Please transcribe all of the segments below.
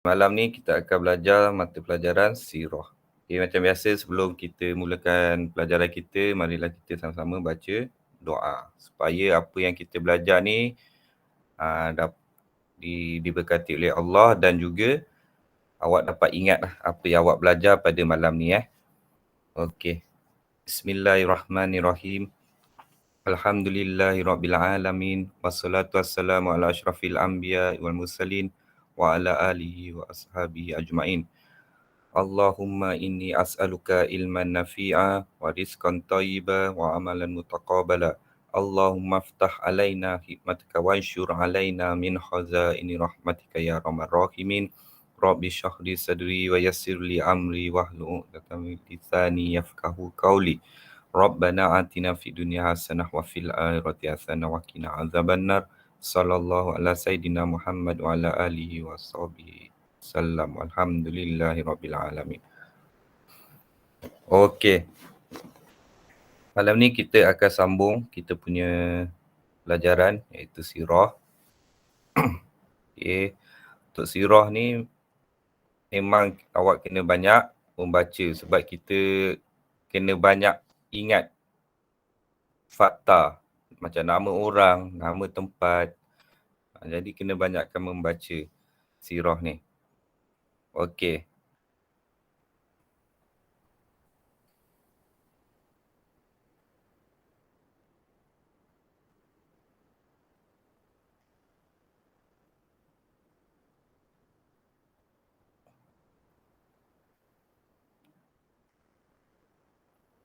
Malam ni kita akan belajar mata pelajaran sirah. Okay, macam biasa sebelum kita mulakan pelajaran kita, marilah kita sama-sama baca doa. Supaya apa yang kita belajar ni diberkati oleh Allah dan juga awak dapat ingat apa yang awak belajar pada malam ni. Okey. Bismillahirrahmanirrahim. Alhamdulillahirrabbilalamin. Wassalatu wassalamu ala asyrafil anbiya wal mursalin wa ala alihi wa ashabihi ajma'in. Allahumma inni as'aluka ilman nafi'a wa rizqan thayyiba wa amalan mutaqabbala. Allahumma aftah alaina hikmataka wa anshur alaina min khazaini rahmatika ya arhamar rahimin. Rabbi shrah li sadri wa yassir li amri wahlul 'uqdatam min lisani yafqahu qawli. Rabbana atina fid dunya hasanah wa fil akhirati hasanah wa qina adzabannar. Sallallahu ala sayidina Muhammad wa ala alihi wa sahbihi sallam. Alhamdulillahirabbil alamin. Okey. Malam ni kita akan sambung kita punya pelajaran iaitu sirah. Okey. Untuk sirah ni memang awak kena banyak membaca sebab kita kena banyak ingat fakta macam nama orang, nama tempat. Jadi kena banyakkan membaca sirah ni. Okey.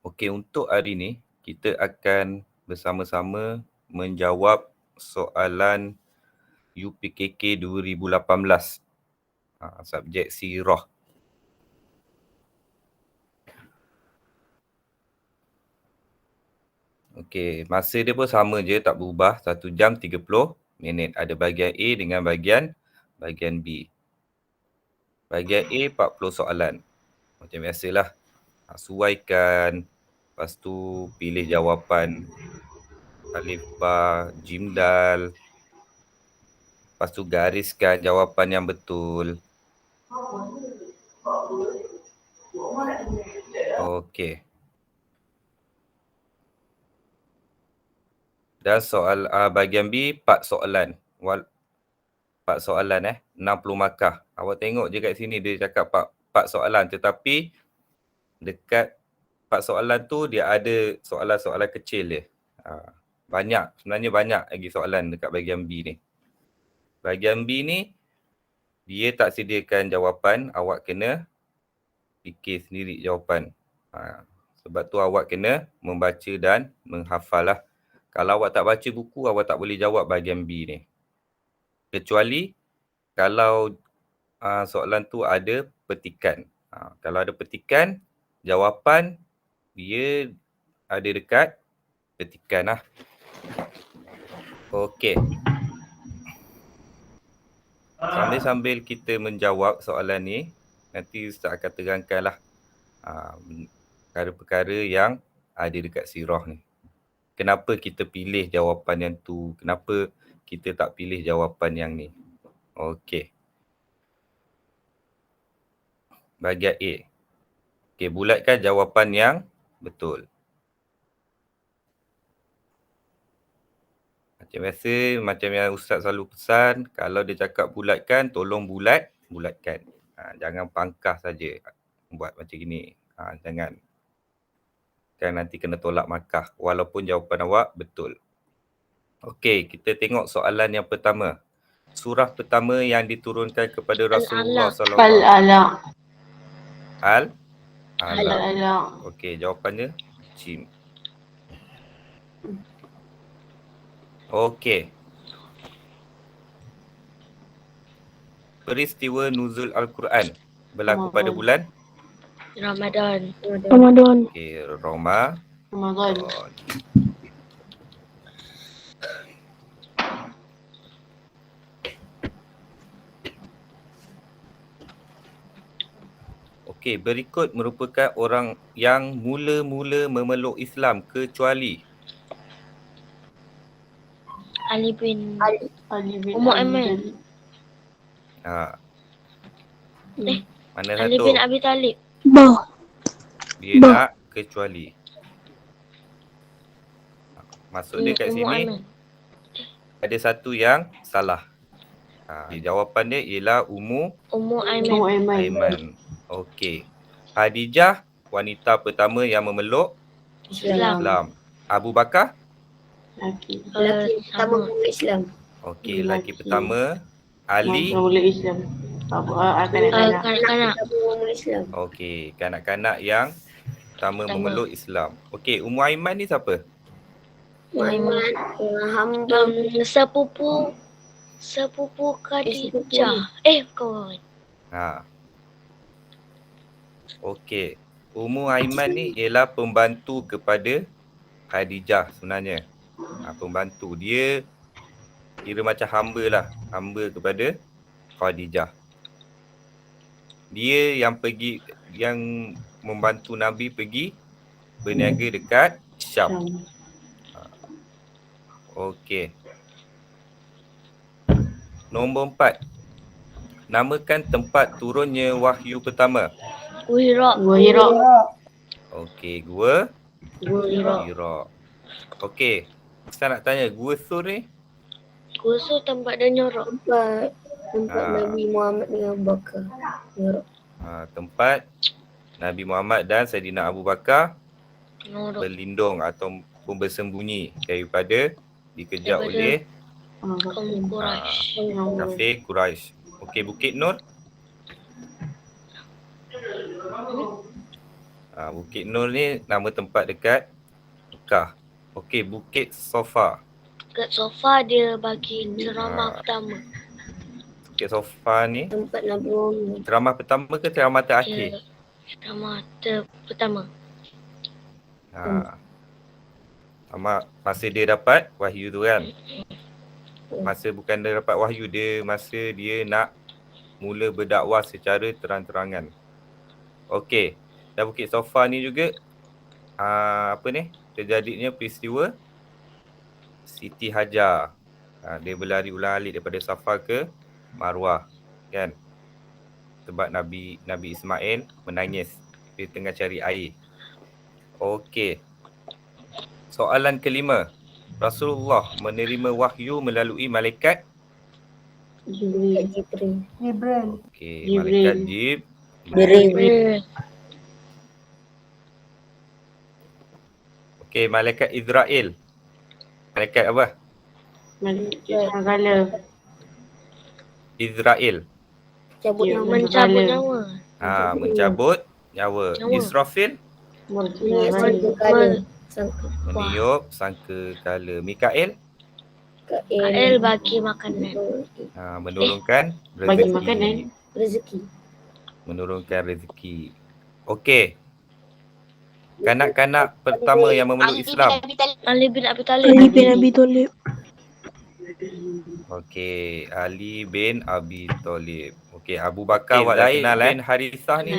Okey, untuk hari ni kita akan bersama-sama menjawab soalan UPKK 2018. Subjek sirah. Okey, masa dia pun sama je, tak berubah, 1 jam 30 minit. Ada bahagian A dengan bahagian B. Bahagian A 40 soalan. Macam biasalah. Suaikan, lepas tu pilih jawapan alif ba jim dal. Lepas tu gariskan jawapan yang betul. Okey. Dan soal bahagian B 4 soalan. 4 soalan 60 markah. Awak tengok je kat sini dia cakap 4 soalan, tetapi dekat 4 soalan tu dia ada soalan-soalan kecil dia. Banyak, sebenarnya banyak lagi soalan dekat bahagian B ni. Bahagian B ni dia tak sediakan jawapan, awak kena fikir sendiri jawapan. Sebab tu awak kena membaca dan menghafal lah. Kalau awak tak baca buku, awak tak boleh jawab bahagian B ni. Kecuali kalau soalan tu ada petikan. Kalau ada petikan, jawapan dia ada dekat petikan lah. Okey. Sambil-sambil kita menjawab soalan ni, nanti Ustaz akan terangkan lah perkara-perkara yang ada dekat sirah ni. Kenapa kita pilih jawapan yang tu? Kenapa kita tak pilih jawapan yang ni? Okey. Bahagian A. Okey, bulatkan jawapan yang betul. Macam biasa, macam yang Ustaz selalu pesan, kalau dia cakap bulatkan, tolong bulatkan. Jangan pangkah saja buat macam gini. Jangan. Kan nanti kena tolak markah walaupun jawapan awak betul. Okey, kita tengok soalan yang pertama. Surah pertama yang diturunkan kepada Rasulullah sallallahu alaihi wasallam. Al-Alaq. Okey, jawapannya Jim. Okey. Peristiwa nuzul Al-Quran berlaku pada bulan Ramadan. Okey, Ramadan. Okey, berikut merupakan orang yang mula-mula memeluk Islam kecuali Ali bin Umar Aiman. Mana Ali satu? bin Abi Talib. Dia nak kecuali. Maksud dia kat Ummu sini Aiman. ada satu yang salah. Jawapan dia ialah Ummu Ummu Aiman. Aiman. Okey. Khadijah wanita pertama yang memeluk Islam. Abu Bakar? Laki Sama. Islam. Okey, lelaki Lelaki. pertama. Ali? Mula Islam. Kanak-kanak. Kanak-kanak. Islam. Okey, kanak-kanak yang pertama Pertama. memeluk Islam. Okey, Ummu Aiman ni siapa? Muhammad hamba Sepupu sepupu Khadijah. Bukan. Okey. Ummu Aiman ni ialah pembantu kepada Khadijah sebenarnya. Pembantu. Dia kira macam hamba lah. Hamba kepada Khadijah. Dia yang membantu Nabi pergi berniaga dekat Syam. Okey. Nombor 4. Namakan tempat turunnya wahyu pertama. Hira. Okey, Gua Hira. Hira. Okey. Saya nak tanya, Gua Sur ni? Kusu tempat dia nyorok. tempat Nabi Muhammad dengan Abu Bakar. Tempat Nabi Muhammad dan Saidina Abu Bakar Nyorok. berlindung ataupun bersembunyi daripada dikejar oleh Kaum Quraisy. kafir Quraisy. Okey, Bukit Nur. Bukit Nur ni nama tempat dekat Mekah. Okey, Bukit Sofa. Kat sofa dia bagi ceramah pertama. Bukit Sofa ni Tempat Nabi Muhammad. ceramah pertama ke ceramah terakhir? Ceramah pertama. Masa dia dapat wahyu tu kan. Masa bukan dia dapat wahyu, masa dia nak mula berdakwah secara terang-terangan. Okey. Dan Bukit Sofa ni juga terjadinya peristiwa Siti Hajar. Dia berlari ulang-alik daripada Safa ke Marwah, kan? Sebab Nabi Ismail menangis. Dia tengah cari air. Okey. Soalan kelima. Rasulullah menerima wahyu melalui malaikat Jibril. Okey, malaikat Jibril. Okey, malaikat Israel. Malaikat apa? Segala. Israel. Cabut Yang nama. mencabut nyawa. Mencabut nyawa. Nyawa. Israfil meniup sangkakala. Mikael Kael bagi makanan. menurunkan Bagi rezeki. makanan. Rezeki. Menurunkan rezeki. Okey. Kanak-kanak pertama yang memeluk Islam. Ali bin Abi Talib. Okey, Ali bin Abi Talib. Okey, Abu Bakar awak dah kenal bin Harithah ni.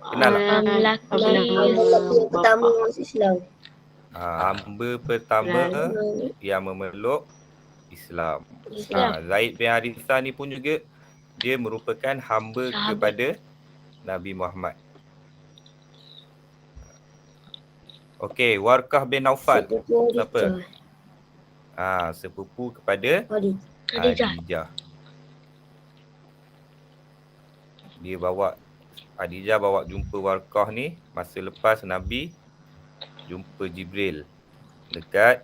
Kenal tak? Lelaki Pertama masuk Islam. Hamba pertama yang memeluk Islam. Zaid bin Harithah ni pun juga dia merupakan hamba kepada Nabi Muhammad. Okey, Warqah bin Naufal. Siapa? Sepupu kepada Khadijah. Khadijah bawa jumpa Warqah ni masa lepas Nabi jumpa Jibril dekat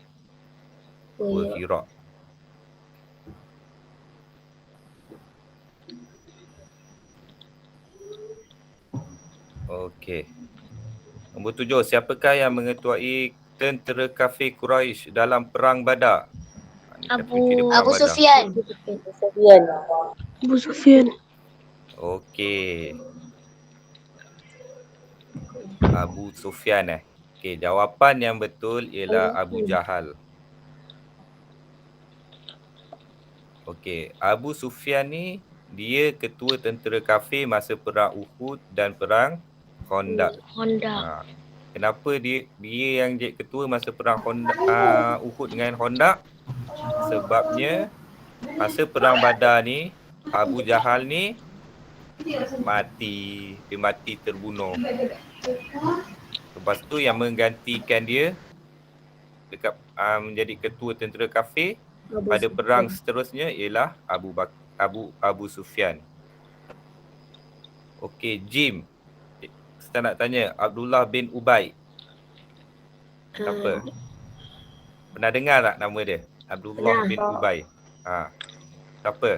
Gua Hira. Okey. Nombor 7, siapakah yang mengetuai tentera kafir Quraisy dalam perang Badar? Abu Sufyan. Okey. Abu Sufyan Okey, jawapan yang betul ialah Abu Jahal. Okey, Abu Sufyan ni dia ketua tentera kafir masa perang Uhud dan perang Khandaq. Kenapa dia yang jadi ketua masa perang Uhud dengan Khandaq? Sebabnya masa perang Badar ni Abu Jahal ni Dia mati terbunuh. Lepas tu yang menggantikan dia dekat menjadi ketua tentera kafir pada perang seterusnya ialah Abu Sufyan. Okey, Jim. Kita nak tanya Abdullah bin Ubay. Siapa? Pernah dengar tak nama dia? Abdullah bin Ubay. Siapa?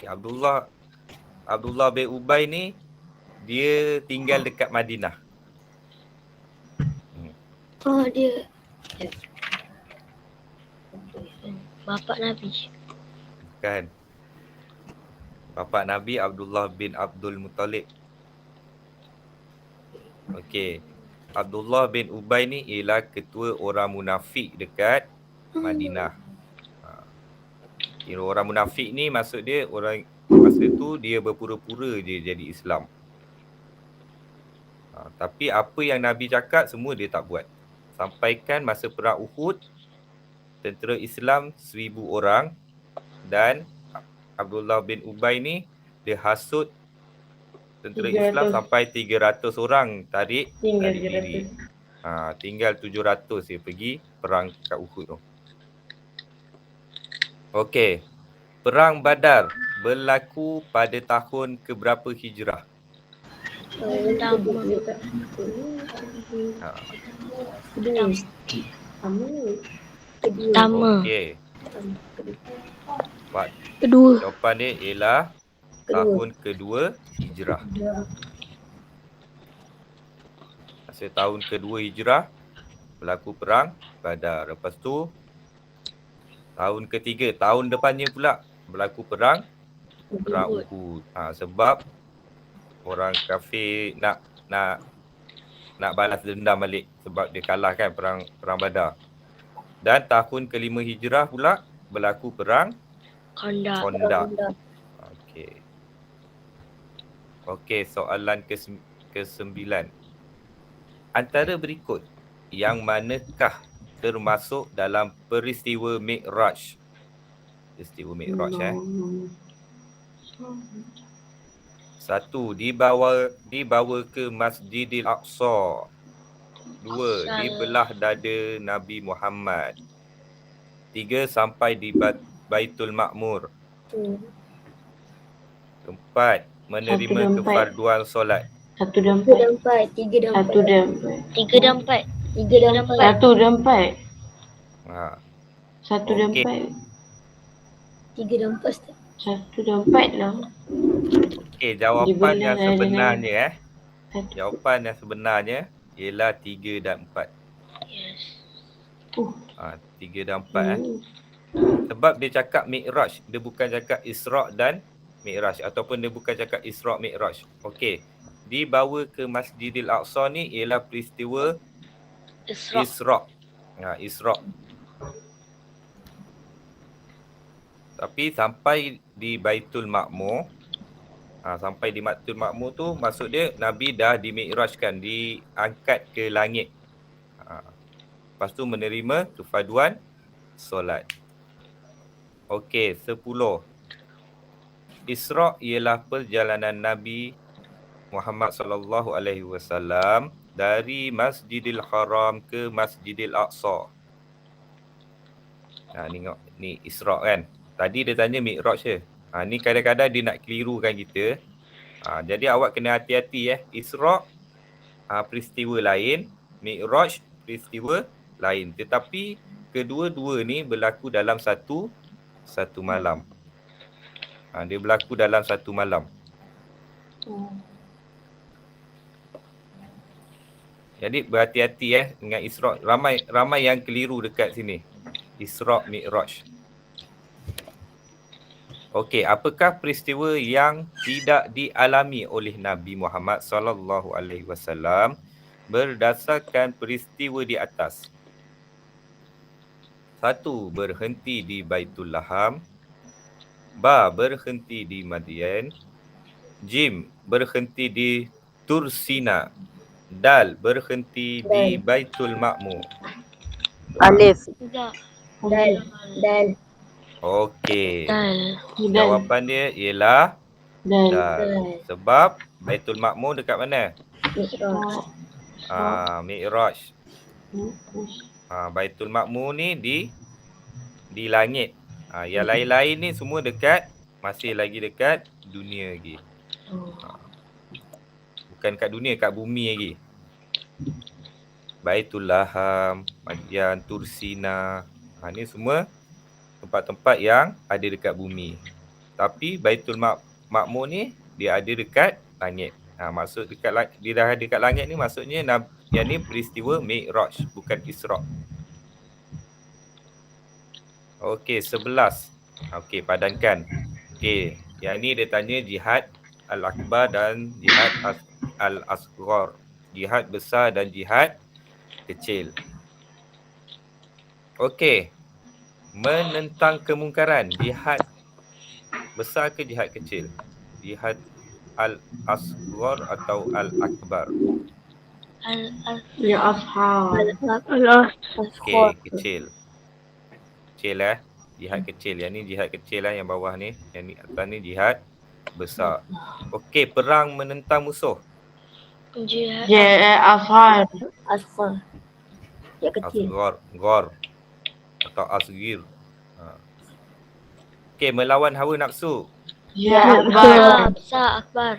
Okay, Abdullah bin Ubay ni dia tinggal dekat Madinah. Oh, dia bapa Nabi. Kan? Bapa Nabi Abdullah bin Abdul Muttalib. Okey. Abdullah bin Ubay ni ialah ketua orang munafik dekat Madinah. Kira orang munafik ni maksud dia orang masa tu dia berpura-pura je jadi Islam. Tapi apa yang Nabi cakap semua dia tak buat. Sampaikan masa perang Uhud, tentera Islam 1,000 orang dan Abdullah bin Ubay ni dia hasut tentera 300. Islam sampai 300 orang tarik Tinggal diri. 300. Tinggal 700 dia pergi perang kat Uhud tu. Okey. Perang Badar berlaku pada tahun keberapa Hijrah? Pertama. Okey. Kedua. Jawapan dia ialah tahun kedua Hijrah. Masa tahun kedua Hijrah berlaku perang Badar. Lepas tu tahun ketiga, tahun depannya pula berlaku perang Uhud. Sebab orang kafir nak balas dendam balik sebab dia kalah kan perang Badar. Dan tahun kelima Hijrah pula berlaku perang Khandaq. Okey, soalan ke-9. Antara berikut yang manakah termasuk dalam peristiwa Mi'raj? Peristiwa Mi'raj 1. Dibawa ke Masjidil Aqsa. 2. Dibelah dada Nabi Muhammad. 3. Sampai di Baitul Ma'mur. 4. Menerima kefarduan solat. 1 dan 4. 3 dan 4. 1 dan 3 dan 4. 3 dan 4. 1 dan 4. 1 dan Okey. 4. 3 dan 4. 1 dan 4 lah. Okey, jawapan yang Dibelah sebenarnya Satu. jawapan yang sebenarnya ialah 3 dan 4. Yes. 3 dan 4 Sebab dia cakap Mi'raj, dia bukan cakap Isra' dan Mi'raj ataupun dia bukan cakap Isra' Mi'raj. Okey. Dibawa ke Masjidil Aqsa ni ialah peristiwa Isra'. Isra'. Tapi sampai di Baitul Ma'mur, sampai di Baitul Ma'mur tu maksud dia Nabi dah dimi'rajkan, diangkat ke langit. Lepas tu menerima kefarduan solat. Okey, 10. Isra' ialah perjalanan Nabi Muhammad sallallahu alaihi wasallam dari Masjidil Haram ke Masjidil Aqsa. Ni Isra' kan. Tadi dia tanya Mi'raj je. Ni kadang-kadang dia nak kelirukan kita. Jadi awak kena hati-hati Isra' peristiwa lain, Mi'raj peristiwa lain. Tetapi kedua-dua ni berlaku dalam satu malam. Dia berlaku dalam satu malam. Jadi berhati-hati dengan Isra'. Ramai yang keliru dekat sini. Isra' Mi'raj. Okey, apakah peristiwa yang tidak dialami oleh Nabi Muhammad sallallahu alaihi wasallam berdasarkan peristiwa di atas? 1. Berhenti di Baitul Laham. Berhenti di Madian. Jim, berhenti di Tursina. Dal, berhenti di Baitul Ma'mur. Alif. Tak. Dal. Dal. Okey. Dal. Dan. Jawapan dia ialah Dan. dal. Dal. Sebab Baitul Makmur dekat mana? Mi'raj. Mi'raj. Baitul Makmur ni di langit. Yang lain-lain ni semua dekat, masih lagi dekat dunia lagi. Bukan kat dunia, kat bumi lagi. Baitul Laham, Madian, Tursina. Ni semua tempat-tempat yang ada dekat bumi. Tapi Baitul Makmur ni dia ada dekat langit. Maksud dia dah ada dekat langit ni maksudnya yang ni peristiwa Mi'raj, bukan Isra'. Okey, 11. Okey, padankan. Okey, yang ni dia tanya jihad al-akbar dan jihad al-asghar. Jihad besar dan jihad kecil. Okey. Menentang kemungkaran, jihad besar ke jihad kecil? Jihad al-asghar atau al-akbar? Ya ashab. Okey, kecil. Kecil jihad kecil. Yang ni jihad kecil yang bawah ni. Yang ni atas ni jihad besar. Okey, perang menentang musuh. Jihad. Ashab. Asfar. Ya kecil. Asghar atau asgir. Okey, melawan hawa nafsu. Ya akbar. Besar. Akbar.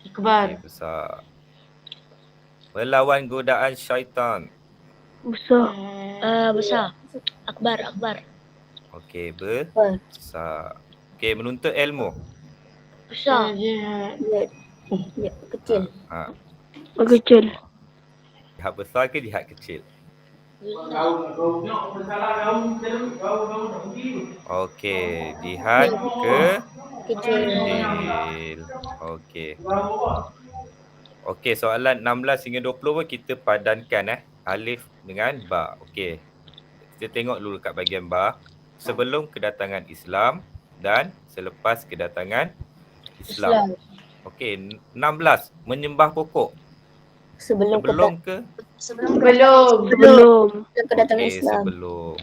Akbar. Okey, besar. Melawan godaan syaitan. Besar. Akbar. Okey, besar. Okey, menuntut ilmu. Besar. Ya kecil. Kecil. Jihad besar ke jihad kecil? Okey, jihad Kecil. kecil. Okey. Okey, soalan 16 hingga 20 pun kita padankan alif dengan ba. Okey. Kita tengok dulu kat bahagian ba. Sebelum kedatangan Islam dan selepas kedatangan Islam. Okey, 16 menyembah pokok. Sebelum ke? Belum. kedatangan Okey, Islam. sebelum.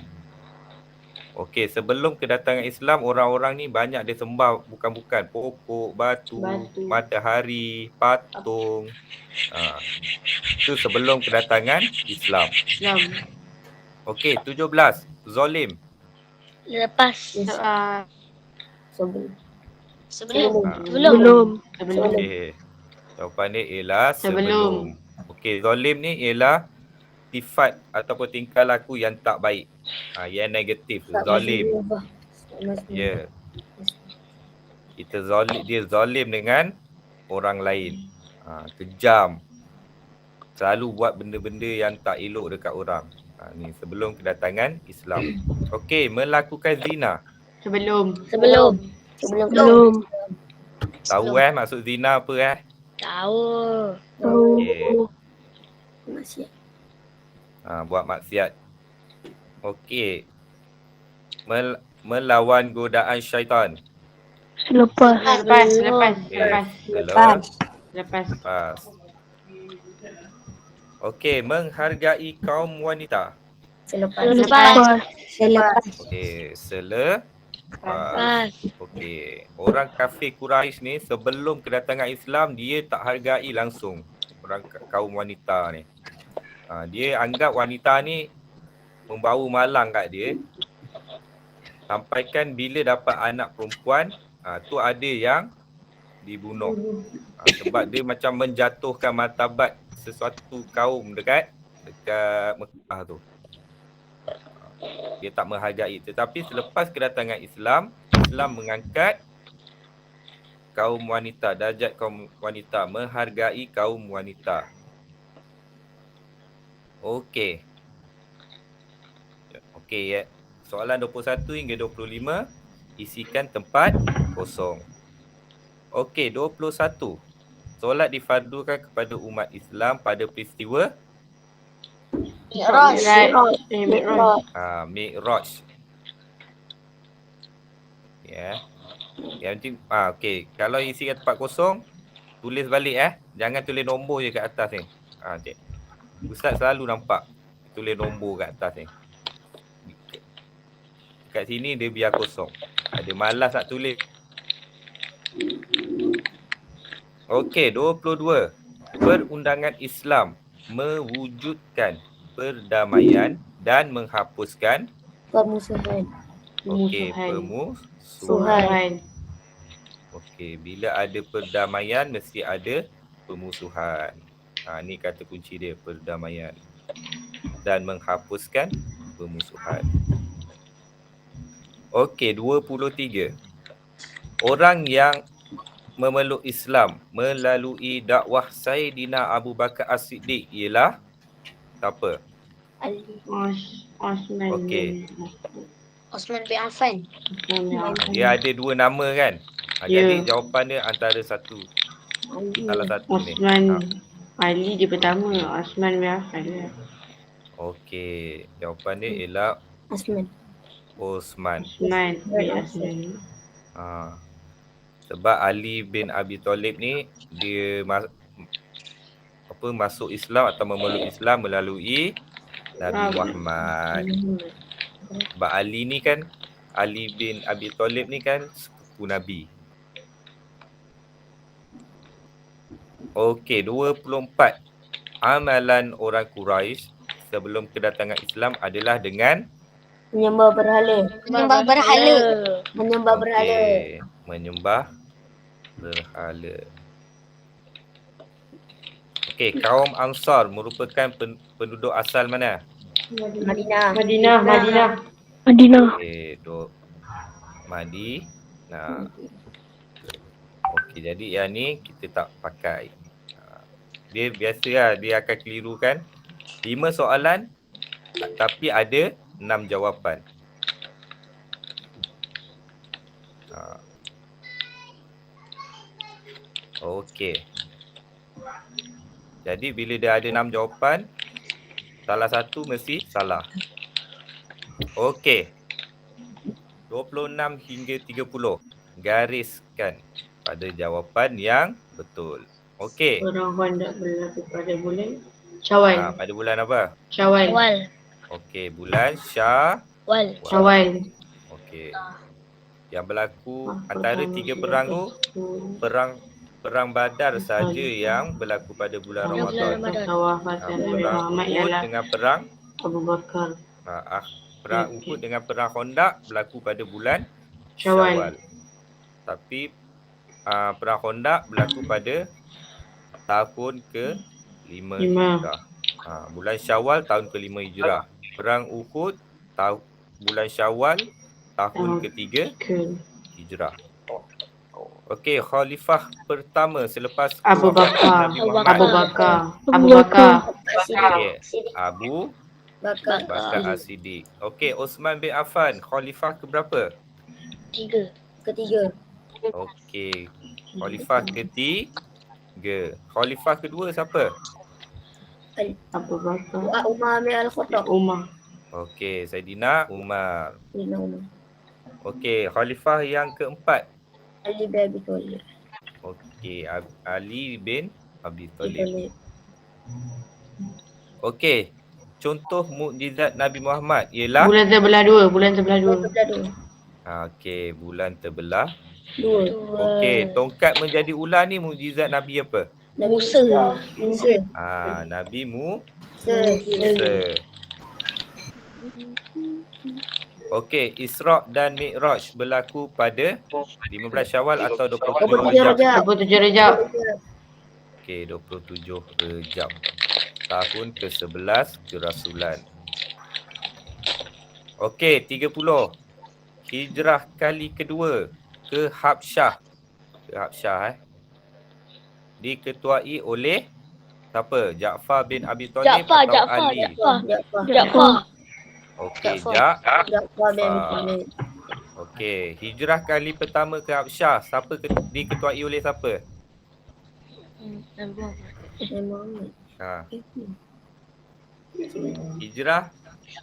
Okey, sebelum kedatangan Islam, orang-orang ni banyak dia sembah bukan-bukan pokok, batu, matahari, patung. Itu sebelum kedatangan Islam. Okey, 17. Zalim. Lepas. Sebelum. Okey. Jawapan dia ialah sebelum. Okey, zalim ni ialah sifat ataupun tingkah laku yang tak baik. Yang negatif, zalim. Ya. Dia zalim dengan orang lain. Kejam. Selalu buat benda-benda yang tak elok dekat orang. Ni sebelum kedatangan Islam. Okey, melakukan zina. Sebelum. Tahu maksud zina apa Tahu. Okey. Maksiat. Buat maksiat. Okey. Melawan godaan syaitan. Lepas. Okey, menghargai kaum wanita. Selepas. Okey, selepas. Okey, orang kafir Quraisy ni sebelum kedatangan Islam dia tak hargai langsung orang kaum wanita ni. Dia anggap wanita ni membau malang kat dia. Sampaikan bila dapat anak perempuan, tu ada yang dibunuh. Sebab dia macam menjatuhkan martabat sesuatu kaum dekat Mekah tu. Dia tak menghargai. Tetapi selepas kedatangan Islam, Islam mengangkat kaum wanita, darjat kaum wanita, menghargai kaum wanita. Okey. Okey, soalan 21 hingga 25, isikan tempat kosong. Okey, 21. Solat difardukan kepada umat Islam pada peristiwa Mi'raj. Ya. Yang okey, kalau isikan tempat kosong, tulis balik Jangan tulis nombor je kat atas ni. Ustaz selalu nampak tulis nombor kat atas ni. Dekat sini dia biar kosong. Ada malas nak tulis. Okey, 22. Perundangan Islam mewujudkan perdamaian dan menghapuskan Permusuhan. okey, Musuhan. permusuhan. Suhan. Okey, bila ada perdamaian mesti ada permusuhan. Ni kata kunci dia, perdamaian dan menghapuskan permusuhan. Okey, 23. Orang yang memeluk Islam melalui dakwah Sayyidina Abu Bakar As-Siddiq ialah siapa? Ali. Osman Okey. bin Osman bin Affan. Dia ada dua nama kan? Ya. Jadi jawapan dia antara satu. Ali. Salah satu ni. Osman Ali dia pertama, Osman bin Affan lah. Okey, jawapan dia ialah Osman. Osman. Osman bin Affan. Sebab Ali bin Abi Talib ni dia masuk Islam atau memeluk Islam melalui Nabi Muhammad. Sebab Ali ni kan, Ali bin Abi Talib ni kan sepupu Nabi. Okey, 24. Amalan orang Quraisy sebelum kedatangan Islam adalah dengan Menyembah berhala. Menyembah berhala. Menyembah berhala. okey, menyembah berhala. Okey, kaum Ansar merupakan penduduk asal mana? Madinah. Madinah. Okey, Madinah. Okey, jadi yang ni kita tak pakai. Dia biasalah dia akan keliru kan. 5 soalan tapi ada 6 jawapan. Okey. Jadi bila dia ada 6 jawapan, salah satu mesti salah. Okey. 26 hingga 30. Gariskan pada jawapan yang betul. Okey. Orang hendak berlaku pada bulan Syawal. Pada bulan apa? Syawal. Wal. Okey, bulan Syawal. Wal. Okey. Yang berlaku antara 3 perang tu, perang Badar saja yang berlaku pada bulan Ramadan. Wafatan Nabi Perang Muhammad Uhud ialah dengan perang Abu Bakar. perang Uhud dengan perang Khandaq berlaku pada bulan Syawal. Syawal. Tapi perang Khandaq berlaku pada tahun ke-5 Hijrah. Bulan Syawal tahun ke-5 Hijrah. Perang Uhud bulan Syawal tahun ke-3 Hijrah. Okey, khalifah pertama selepas Abu kewafatan Bakar. Nabi Muhammad. Abu Bakar. Okey, Abu Bakar. Bakar As-Siddiq. Okey, Osman bin Affan, khalifah ke berapa? 3. Ketiga. Okey, khalifah ketiga. Khalifah kedua siapa? Abu Bakar. Umar bin Al-Khattab. Umar. Okey, Saidina Umar. Sayyidina Umar. Okey, khalifah yang keempat. Ali bin Abi Thalib. Okey, Ali bin Abi Talib. Okey, contoh mukjizat Nabi Muhammad ialah Bulan terbelah dua. okey, bulan terbelah. Dua. Okey, tongkat menjadi ular ni mukjizat Nabi apa? Musa. Nabi Musa. Okey, Isra' dan Mi'raj berlaku pada 15 Syawal atau 27 Rajab. 27 Rejab. Okey, 27 Rejab. Tahun ke-11 kerasulan. Okey, 30. Hijrah kali kedua ke Habsyah. Diketuai oleh siapa? Ja'far bin Abi Talib atau Ali? Ja'far. Okey, Ja'far bin Abi Thalib. Okey, hijrah kali pertama ke Habsyah, diketuai oleh siapa? Nabi Muhammad. Hijrah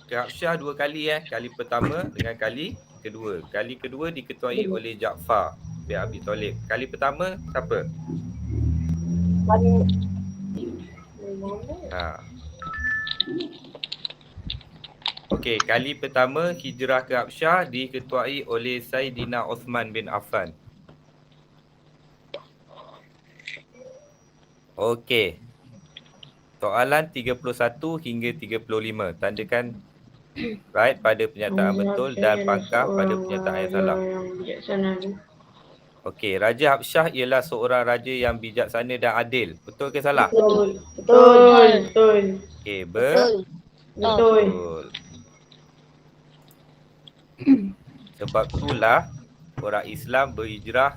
ke Habsyah 2 kali Kali pertama dengan kali kedua. Kali kedua diketuai oleh Ja'far bin Abi Talib. Kali pertama siapa? Okey, kali pertama hijrah ke Habsyah diketuai oleh Saidina Uthman bin Affan. Okey. Soalan 31 hingga 35. Tandakan right pada pernyataan betul dan pangkah pada pernyataan yang salah. Yang bijaksana tu. Okey, Raja Habsyah ialah seorang raja yang bijaksana dan adil. Betul ke salah? Betul. Betul. Okey, Betul. Betul. betul. Sebab itulah orang Islam berhijrah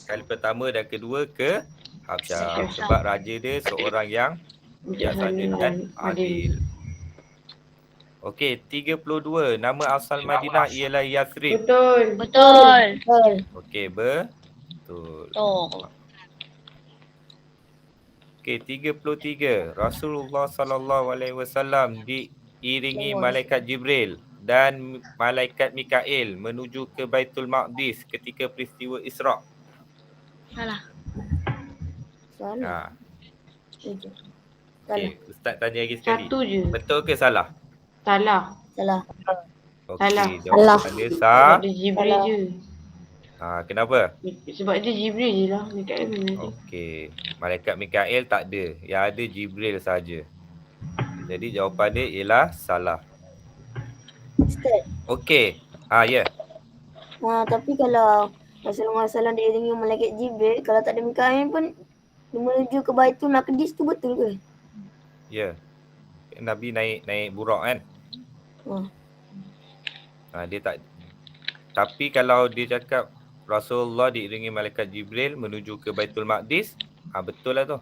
kali pertama dan kedua ke Habsyah. Sebab raja dia seorang yang bijaksana dan adil. Okey, 32. Nama asal Madinah ialah Yathrib. Betul. Betul. Betul. Okey, betul. Betul. Okey, 33. Rasulullah sallallahu alaihi wasallam diiringi malaikat Jibril dan malaikat Mikail menuju ke Baitul Maqdis ketika peristiwa Isra'. Salah. Salah. Ha. Tujuh. Salah. Okey, ustaz tanya lagi sekali. Satu je. Betul ke salah? Salah. Salah. Salah. Okey, jawapan dia sah. Sebab dia Jibril Salah. je. Kenapa? Sebab dia Jibril je lah. Dekat mana dia. Okey, malaikat Mikail tak ada. Yang ada Jibril saja. Jadi jawapan dia ialah salah. Ustaz. Okey. Ya. Tapi kalau Rasulullah SAW diiringi malaikat Jibril, kalau tak ada Mikail pun dia menuju ke Baitul Maqdis tu betul ke? Ya. Nabi naik burak kan? Dia tak. Tapi kalau dia cakap Rasulullah diiringi malaikat Jibril menuju ke Baitul Maqdis, betul lah tu.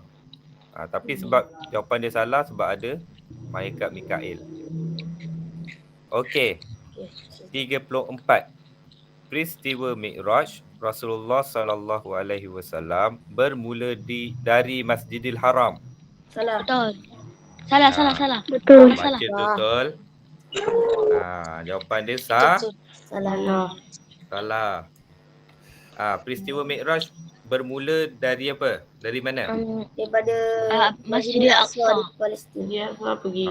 Tapi sebab jawapan dia salah sebab ada malaikat Mikail. Okey. 34. Peristiwa Mi'raj Rasulullah sallallahu alaihi wasallam bermula dari Masjidil Haram. Salah. Betul. Salah. Betul. Salah. Baca betul. Jawapan dia sah. Salah. Salah. Peristiwa Mi'raj bermula dari apa? Dari mana? Daripada Masjidil Aqsa. di Palestin. Dia pergi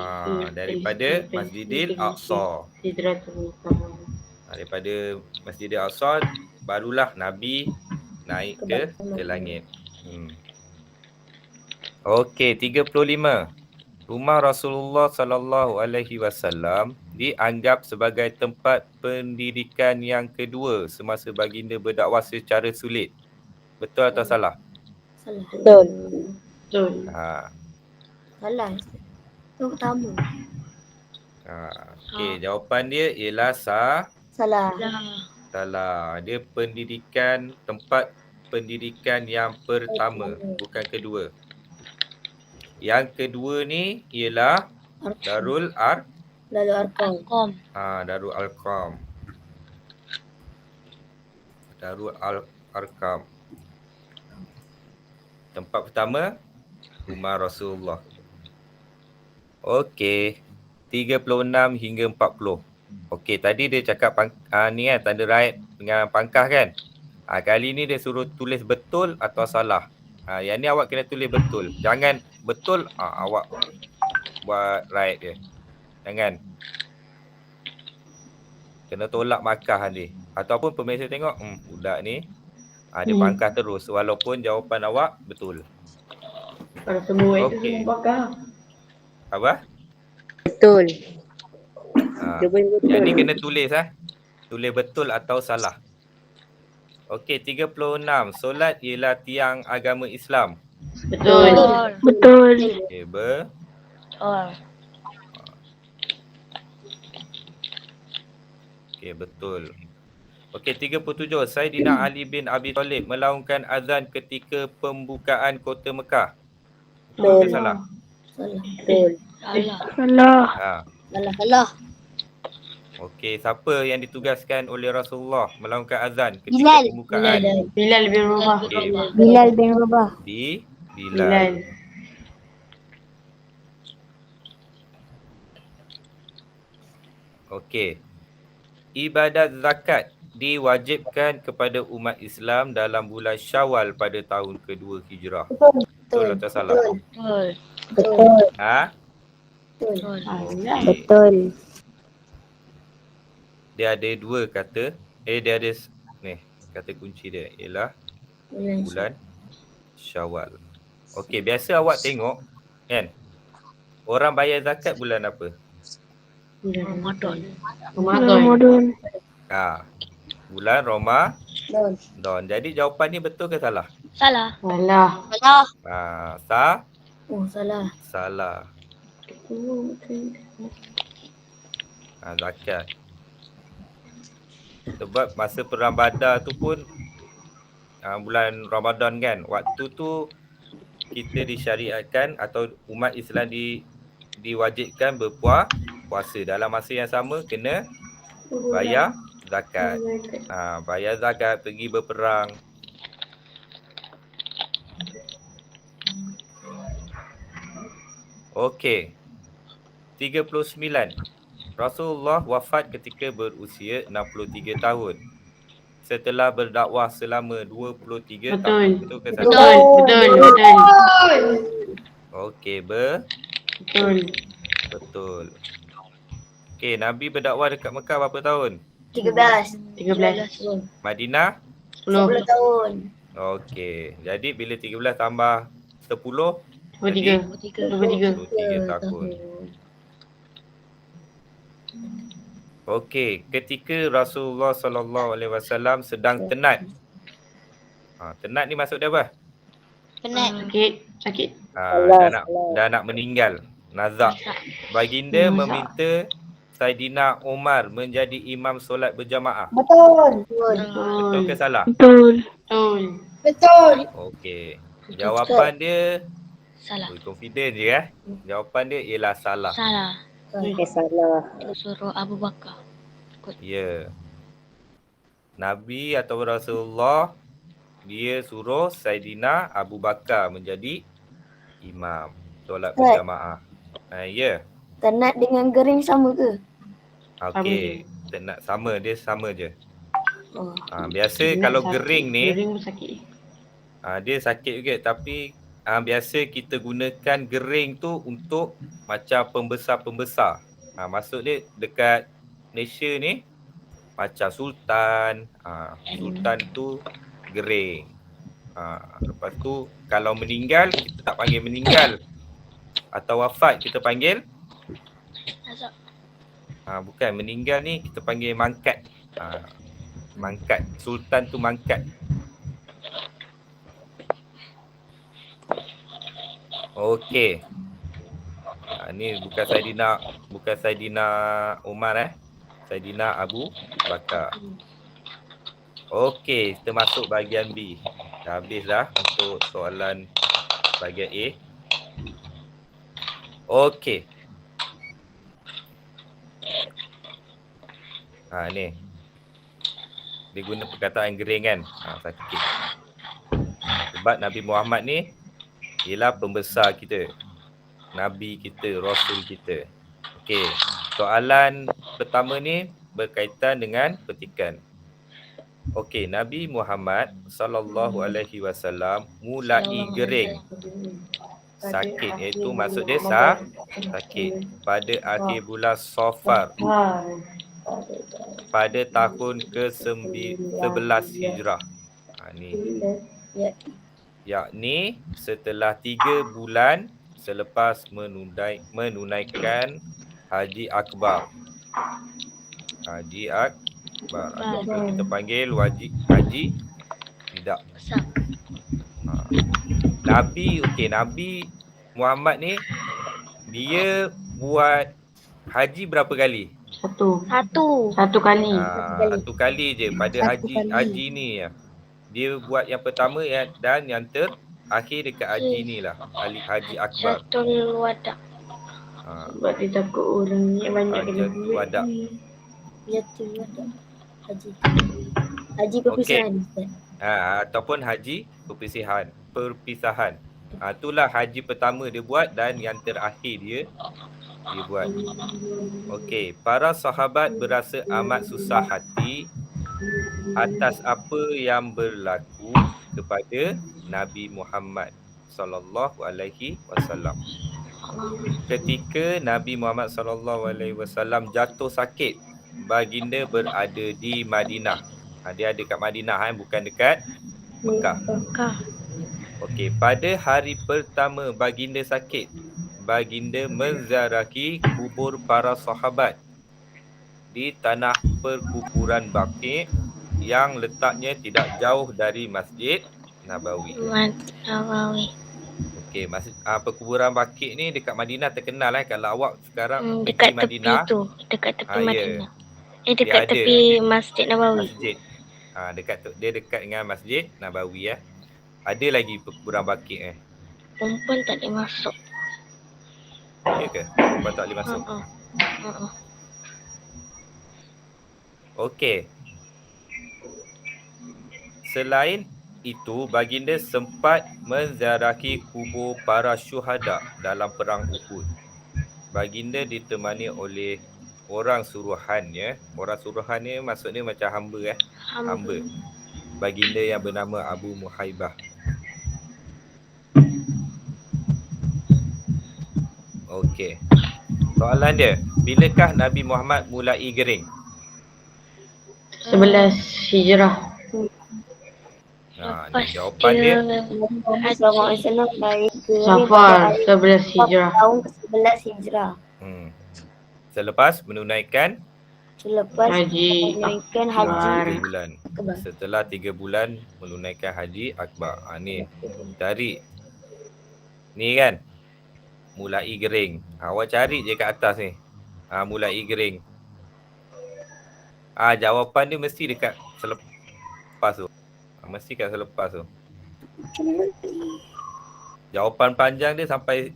Daripada Masjidil Aqsa. Sidratul Muntaha. Daripada Masjidil Aqsa barulah Nabi naik ke langit. Okey, 35. Rumah Rasulullah sallallahu alaihi wasallam dianggap sebagai tempat pendidikan yang kedua semasa baginda berdakwah secara sulit. Betul atau salah? Salah. Betul. Salah. Itu pertama. Okey, jawapan dia ialah Salah. salah. Dia tempat pendidikan yang pertama, bukan kedua. Yang kedua ni ialah Darul Arqam. Darul Arqam. Darul Arqam. Tempat pertama rumah Rasulullah. Okey. 36 hingga 40. Okey, tadi dia cakap ni kan tanda right dengan pangkah kan? Kali ni dia suruh tulis betul atau salah. Yang ni awak kena tulis betul. Jangan betul awak buat right je. Jangan. Kena tolak markah dia. Ataupun pemirsa tengok budak ni dia pangkah terus walaupun jawapan awak betul. Kalau semua itu Okey. semua bakar. Apa? Betul. Yang ni kena tulis tulis betul atau salah. Okey, 36. Solat ialah tiang agama Islam. Betul. Okey, Okey, betul. Okey, 37. Saidina Ali bin Abi Talib melaungkan azan ketika pembukaan kota Mekah. Betul ke salah? Salah. Salah. Okey, siapa yang ditugaskan oleh Rasulullah melaungkan azan ketika pembukaan? Bilal bin Rabah. Okey, Bilal bin Rabah. Bilal. Okey. Ibadat zakat diwajibkan kepada umat Islam dalam bulan Syawal pada tahun kedua Hijrah. Betul atau salah? Betul. Betul. Ha? Betul. Okey. Betul. dia ada dua kata. Dia ada ni, kata kunci dia ialah bulan Syawal. Okey, biasa awak tengok kan, orang bayar zakat bulan apa? Ramadan. Ramadan. Bulan Ramadan. Jadi jawapan ni betul ke salah? Salah. Salah. Salah. Oh, salah. Salah. Zakat. Sebab masa perang Badar tu pun bulan Ramadan kan. Waktu tu kita disyariatkan atau umat Islam diwajibkan berpuasa. Dalam masa yang sama kena bayar zakat. Bayar zakat, pergi berperang. Okey. 39. Rasulullah wafat ketika berusia 63 tahun. Setelah berdakwah selama 23 tahun. Betul ke salah? Betul. Okey, Betul. betul. Okey, Nabi berdakwah dekat Mekah berapa tahun? 13. 13. Madinah? 10 10. tahun. Okey. Jadi bila 13 tambah 10? 23. 23 tahun. Okey, ketika Rasulullah sallallahu alaihi wasallam sedang tenat. Tenat ni maksud dia apa? Penat. Sakit. Dah nak meninggal. Nazak. Baginda meminta Saidina Umar menjadi imam solat berjamaah. Betul. Betul ke salah? Betul. Okey. Jawapan dia Salah. confident je ya. Jawapan dia ialah salah. Salah. Salah. Suruh Abu Bakar. Ya. Nabi atau Rasulullah dia suruh Saidina Abu Bakar menjadi imam solat berjamaah. Ya. Tenat dengan gering sama ke? Okey. Tenat sama, dia sama je. Oh. Biasa kalau gering ni Gering pun sakit. dia sakit juga, tapi biasa kita gunakan gering tu untuk macam pembesar-pembesar. Maksud dia dekat Malaysia ni macam sultan. Sultan tu gering. Lepas tu kalau meninggal kita tak panggil meninggal. Atau wafat kita panggil Azab. bukan meninggal ni kita panggil mangkat. Mangkat. Sultan tu mangkat. Okey. Ni bukan Saidina Umar Saidina Abu Bakar. Okey, kita masuk bahagian B. Dah habis dah untuk soalan bahagian A. Okey. Ni. Dia guna perkataan gering kan. Sakit. Sebab Nabi Muhammad ni ialah pembesar kita. Nabi kita, Rasul kita. Okey. Soalan pertama ni berkaitan dengan petikan. Okey, Nabi Muhammad sallallahu alaihi wasallam mulai gering. Sakit, iaitu maksud dia sakit pada akhir bulan Safar pada tahun ke-11 Hijrah. Ni. Yakni setelah 3 bulan selepas menunaikan Haji Akbar. Haji Akbar. Ataupun kita panggil Haji tidak. Nabi Muhammad ni dia buat haji berapa kali? Satu kali. Satu kali je pada haji ni. Dia buat yang pertama dan yang terakhir dekat haji ni lah. Haji Akbar. Jatul Wada. Sebab dia takut orang ni banyak kena duit. Wada. Jatul Wada. Haji perpisahan. Ataupun haji perpisahan. Itulah haji pertama dia buat dan yang terakhir dia buat. Okey, para sahabat berasa amat susah hati atas apa yang berlaku kepada Nabi Muhammad sallallahu alaihi wasallam. Ketika Nabi Muhammad sallallahu alaihi wasallam jatuh sakit baginda berada di Madinah? Dia ada kat Madinah bukan dekat Mekah. Mekah. Okey, pada hari pertama baginda sakit, baginda menziarahi kubur para sahabat di tanah perkuburan Baqi' yang letaknya tidak jauh dari Masjid Nabawi. Nabawi. Okey, perkuburan Baqi' ni dekat Madinah terkenal Kalau awak sekarang Dekat pergi tepi Madinah, tu. Dekat tepi ya. Madinah. Dia Dekat ada tepi Masjid Nabawi. masjid. Dia dekat dengan Masjid Nabawi Ada lagi perkuburan Baqi' Perempuan tak boleh masuk. Ya ke? Perempuan tak boleh masuk. Okey. Selain itu, baginda sempat menziarahi kubur para syuhada dalam perang Uhud. Baginda ditemani oleh orang suruhan Orang suruhan ni maksudnya macam hamba Hamba. Baginda yang bernama Abu Muhaibah. Okey. Soalan dia, bilakah Nabi Muhammad mulai gering? 11 Hijrah. Lepas Jawapan dia Sallallahu alaihi wasallam baik ke Safar 11 Hijrah. tahun ke-11 Hijrah. Selepas menunaikan Selepas Haji menunaikan Akbar. haji 3 bulan. akbar. Setelah 3 bulan menunaikan haji akbar. Ni cari. Ni kan. Mulai gering. Awak cari je kat atas ni. Mulai gering. Jawapan dia mesti dekat selepas tu. Mesti kat selepas tu. Jawapan panjang dia sampai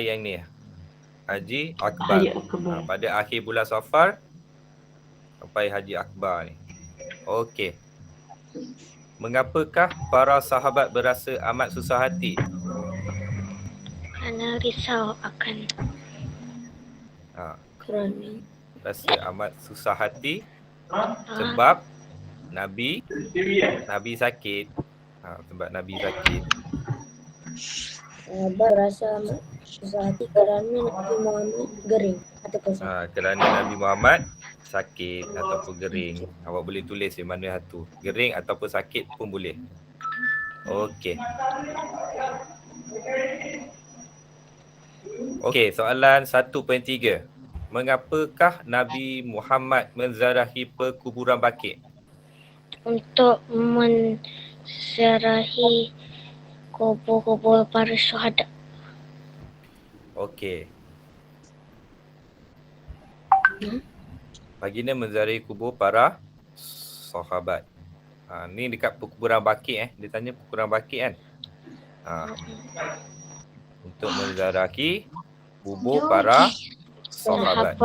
yang ni. Haji Akbar. Haji Akbar. Pada akhir bulan Safar sampai Haji Akbar ni. Okey. Mengapakah para sahabat berasa amat susah hati? kerana risau akan Kerana rasa amat susah hati sebab Nabi sakit. Sebab Nabi sakit. Sahabat rasa amat susah hati kerana Nabi Muhammad gering ataupun sakit. Kerana Nabi Muhammad sakit ataupun gering. Awak boleh tulis mana satu. Gering ataupun sakit pun boleh. Okey. Okey, soalan 1.3. Mengapakah Nabi Muhammad menziarahi perkuburan Baqi'? untuk menziarahi kubur-kubur para syuhada. Okey. Baginda menziarahi kubur para sahabat. Ni dekat perkuburan Baqi' Dia tanya perkuburan Baqi' kan? Untuk menziarahi kubur para sahabat.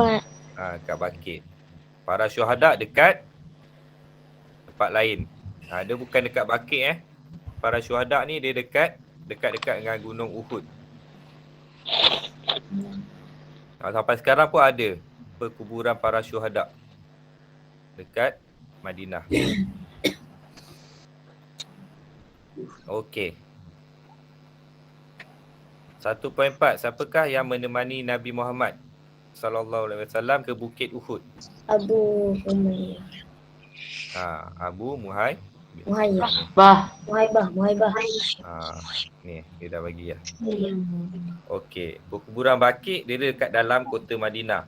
Kat Baqi'. Para syuhada dekat tempat lain. Dia bukan dekat Baqi'. Para syuhada ni dia dekat dengan Gunung Uhud. Sampai sekarang pun ada perkuburan para syuhada dekat Madinah. Okey. 1.4. Siapakah yang menemani Nabi Muhammad sallallahu alaihi wasallam ke Bukit Uhud? Abu Umayyah. Abu Muhaibah. Ni dia dah bagi Okey, perkuburan Baqi' dia dekat dalam kota Madinah.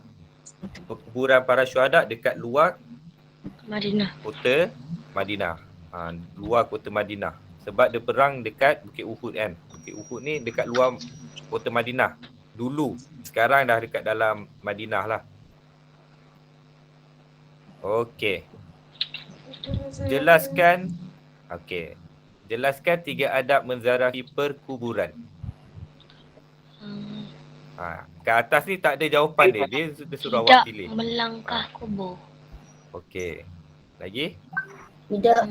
Perkuburan para syuhada dekat luar Madinah. kota Madinah. Luar kota Madinah. Sebab dia perang dekat Bukit Uhud kan. Bukit Uhud ni dekat luar kota Madinah dulu. Sekarang dah dekat dalam Madinah lah. Okey. Jelaskan 3 adab menziarahi perkuburan. Kat atas ni tak ada jawapan dia. Dia suruh awak pilih. Tidak melangkah kubur. Okey. Lagi? Tidak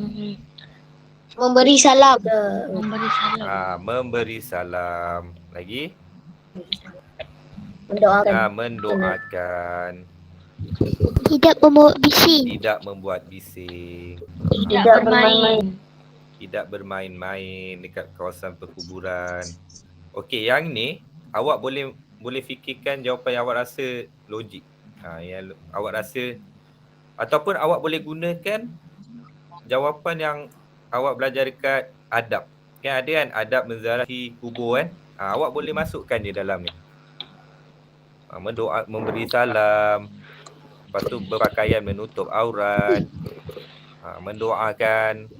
memberi salam. Memberi salam. Memberi salam. Lagi? Mendoakan. Mendoakan. Tidak membuat bising. Tidak membuat bising. Tidak bermain. Tidak bermain-main dekat kawasan perkuburan. Okey, yang ni awak boleh fikirkan jawapan yang awak rasa logik. Yang awak rasa Ataupun awak boleh gunakan jawapan yang awak belajar dekat adab. Kan ada kan adab menziarahi kubur kan. Awak boleh masukkan je dalam ni. Mendoa, memberi salam, lepas tu berpakaian menutup aurat, mendoakan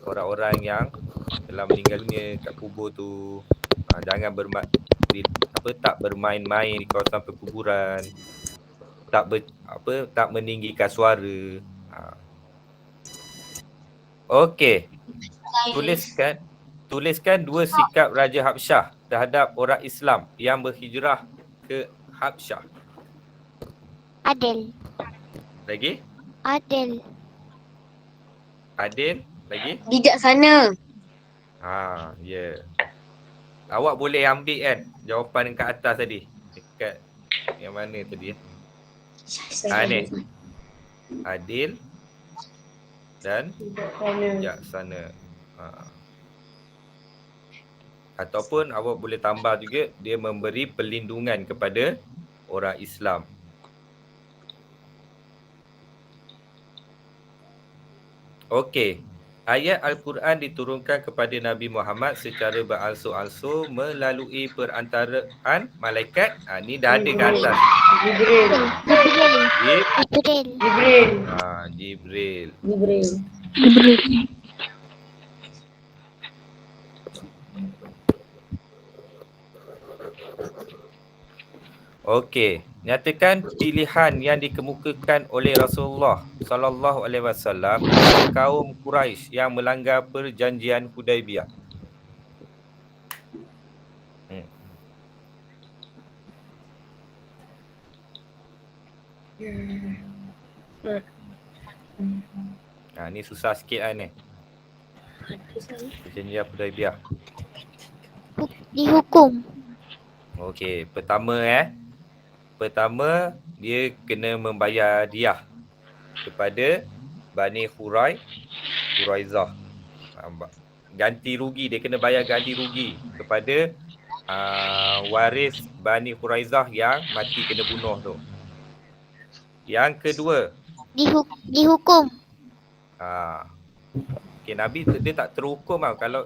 orang-orang yang telah meninggal dunia kat kubur tu. Jangan tak bermain-main di kawasan perkuburan. Tak meninggikan suara. Okey. Tuliskan 2 sikap Raja Habsyah terhadap orang Islam yang berhijrah ke Habsyah. Adil. Lagi? Adil. Adil? Lagi? Bijaksana. Ya. Yeah. Awak boleh ambil kan jawapan dekat atas tadi. Dekat yang mana tadi? Ni. Adil dan bijaksana. Ataupun awak boleh tambah juga dia memberi perlindungan kepada orang Islam. Okey. Ayat Al-Quran diturunkan kepada Nabi Muhammad secara beransur-ansur melalui perantaraan malaikat. Ni dah ada kat atas. Jibril. Okey, nyatakan pilihan yang dikemukakan oleh Rasulullah sallallahu alaihi wasallam kaum Quraisy yang melanggar perjanjian Hudaibiyah. Ni susah sikit ni. Perjanjian Hudaibiyah. Dihukum. Okey, Pertama, dia kena membayar diah kepada Bani Quraizah. Ganti rugi, dia kena bayar ganti rugi kepada waris Bani Quraizah yang mati kena bunuh tu. Yang kedua, dihukum. Okay, Nabi dia tak terhukum tau. Kalau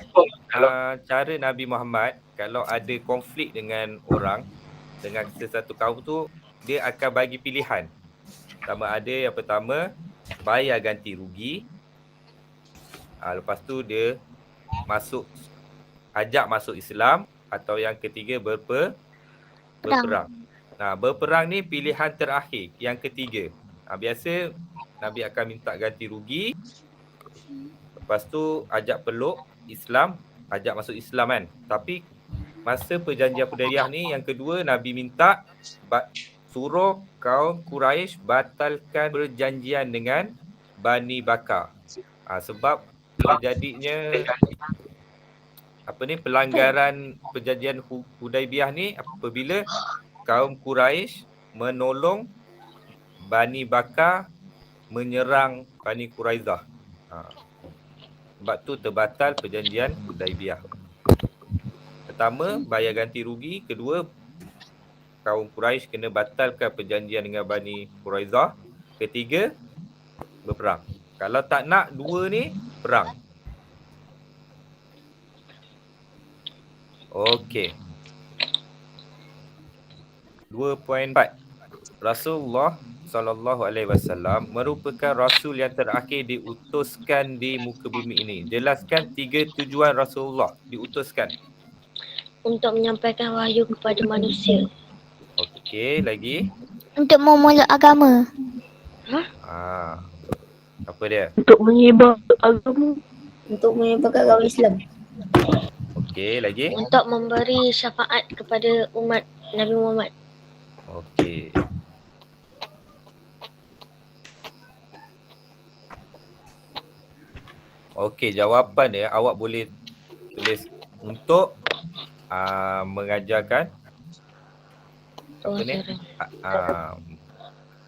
cara Nabi Muhammad, kalau ada konflik dengan orang, dengan sesuatu kaum tu, dia akan bagi pilihan. Yang pertama, bayar ganti rugi. Lepas tu dia ajak masuk Islam. Atau yang ketiga, berperang. Berperang ni pilihan terakhir, yang ketiga. Biasa Nabi akan minta ganti rugi. Lepas tu ajak peluk Islam, ajak masuk Islam kan. Tapi masa perjanjian Hudaibiyah ni, yang kedua Nabi minta suruh kaum Quraisy batalkan perjanjian dengan Bani Bakar. Sebab terjadinya pelanggaran perjanjian Hudaibiyah ni apabila kaum Quraisy menolong Bani Bakar menyerang Bani Quraizah. Sebab tu terbatal perjanjian Hudaibiyah. Pertama, bayar ganti rugi. Kedua, kaum Quraisy kena batalkan perjanjian dengan Bani Quraizah. Ketiga, berperang. Kalau tak nak dua ni, perang. Okey. 2.4. Rasulullah sallallahu alaihi wasallam merupakan rasul yang terakhir diutuskan di muka bumi ini. Jelaskan 3 tujuan Rasulullah diutuskan. Untuk menyampaikan wahyu kepada manusia. Okey, lagi? Untuk memulak agama. Apa dia? Untuk menyebar agama. Untuk menyebarkan agama Islam. Okey, lagi? Untuk memberi syafaat kepada umat Nabi Muhammad. Okey. Okey, jawapan dia awak boleh tulis untuk mengajarkan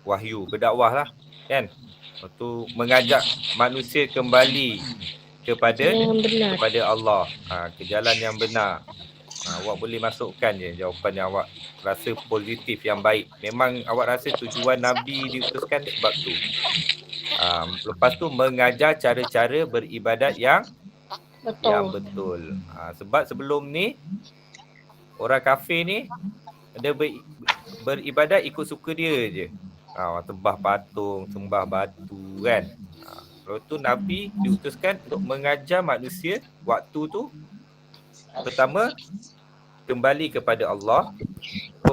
wahyu, berdakwah lah kan. Lepas tu mengajak manusia kembali kepada Allah, ke jalan yang benar. Awak boleh masukkan je jawapan yang awak rasa positif, yang baik. Memang awak rasa tujuan Nabi diutuskan sebab tu. Lepas tu mengajar cara-cara beribadat yang betul. Sebab sebelum ni orang kafir ni dia beribadat ikut suka dia je. Tebah patung, sembah batu kan. Lepas tu Nabi diutuskan untuk mengajar manusia waktu tu, pertama kembali kepada Allah,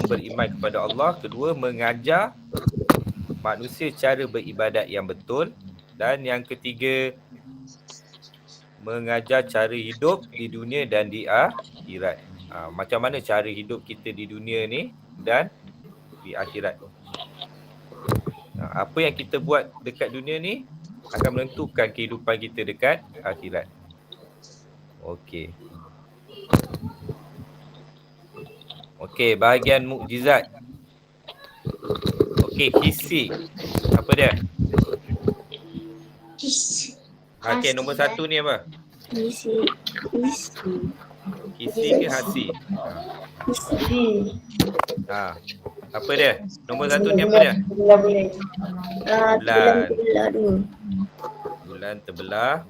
beriman kepada Allah. Kedua, mengajar manusia cara beribadat yang betul. Dan yang ketiga, mengajar cara hidup di dunia dan di akhirat. Macam mana cara hidup kita di dunia ni dan di akhirat. Apa yang kita buat dekat dunia ni akan menentukan kehidupan kita dekat akhirat. Okey. Okey, bahagian mukjizat. Okey, kisi. Apa dia? Okey, nombor 1 ni apa? Kisi. Kisi ke hasi? Kisi. Apa dia? Nombor 1 ni apa dia? Bulan. Terbelah dua. Bulan terbelah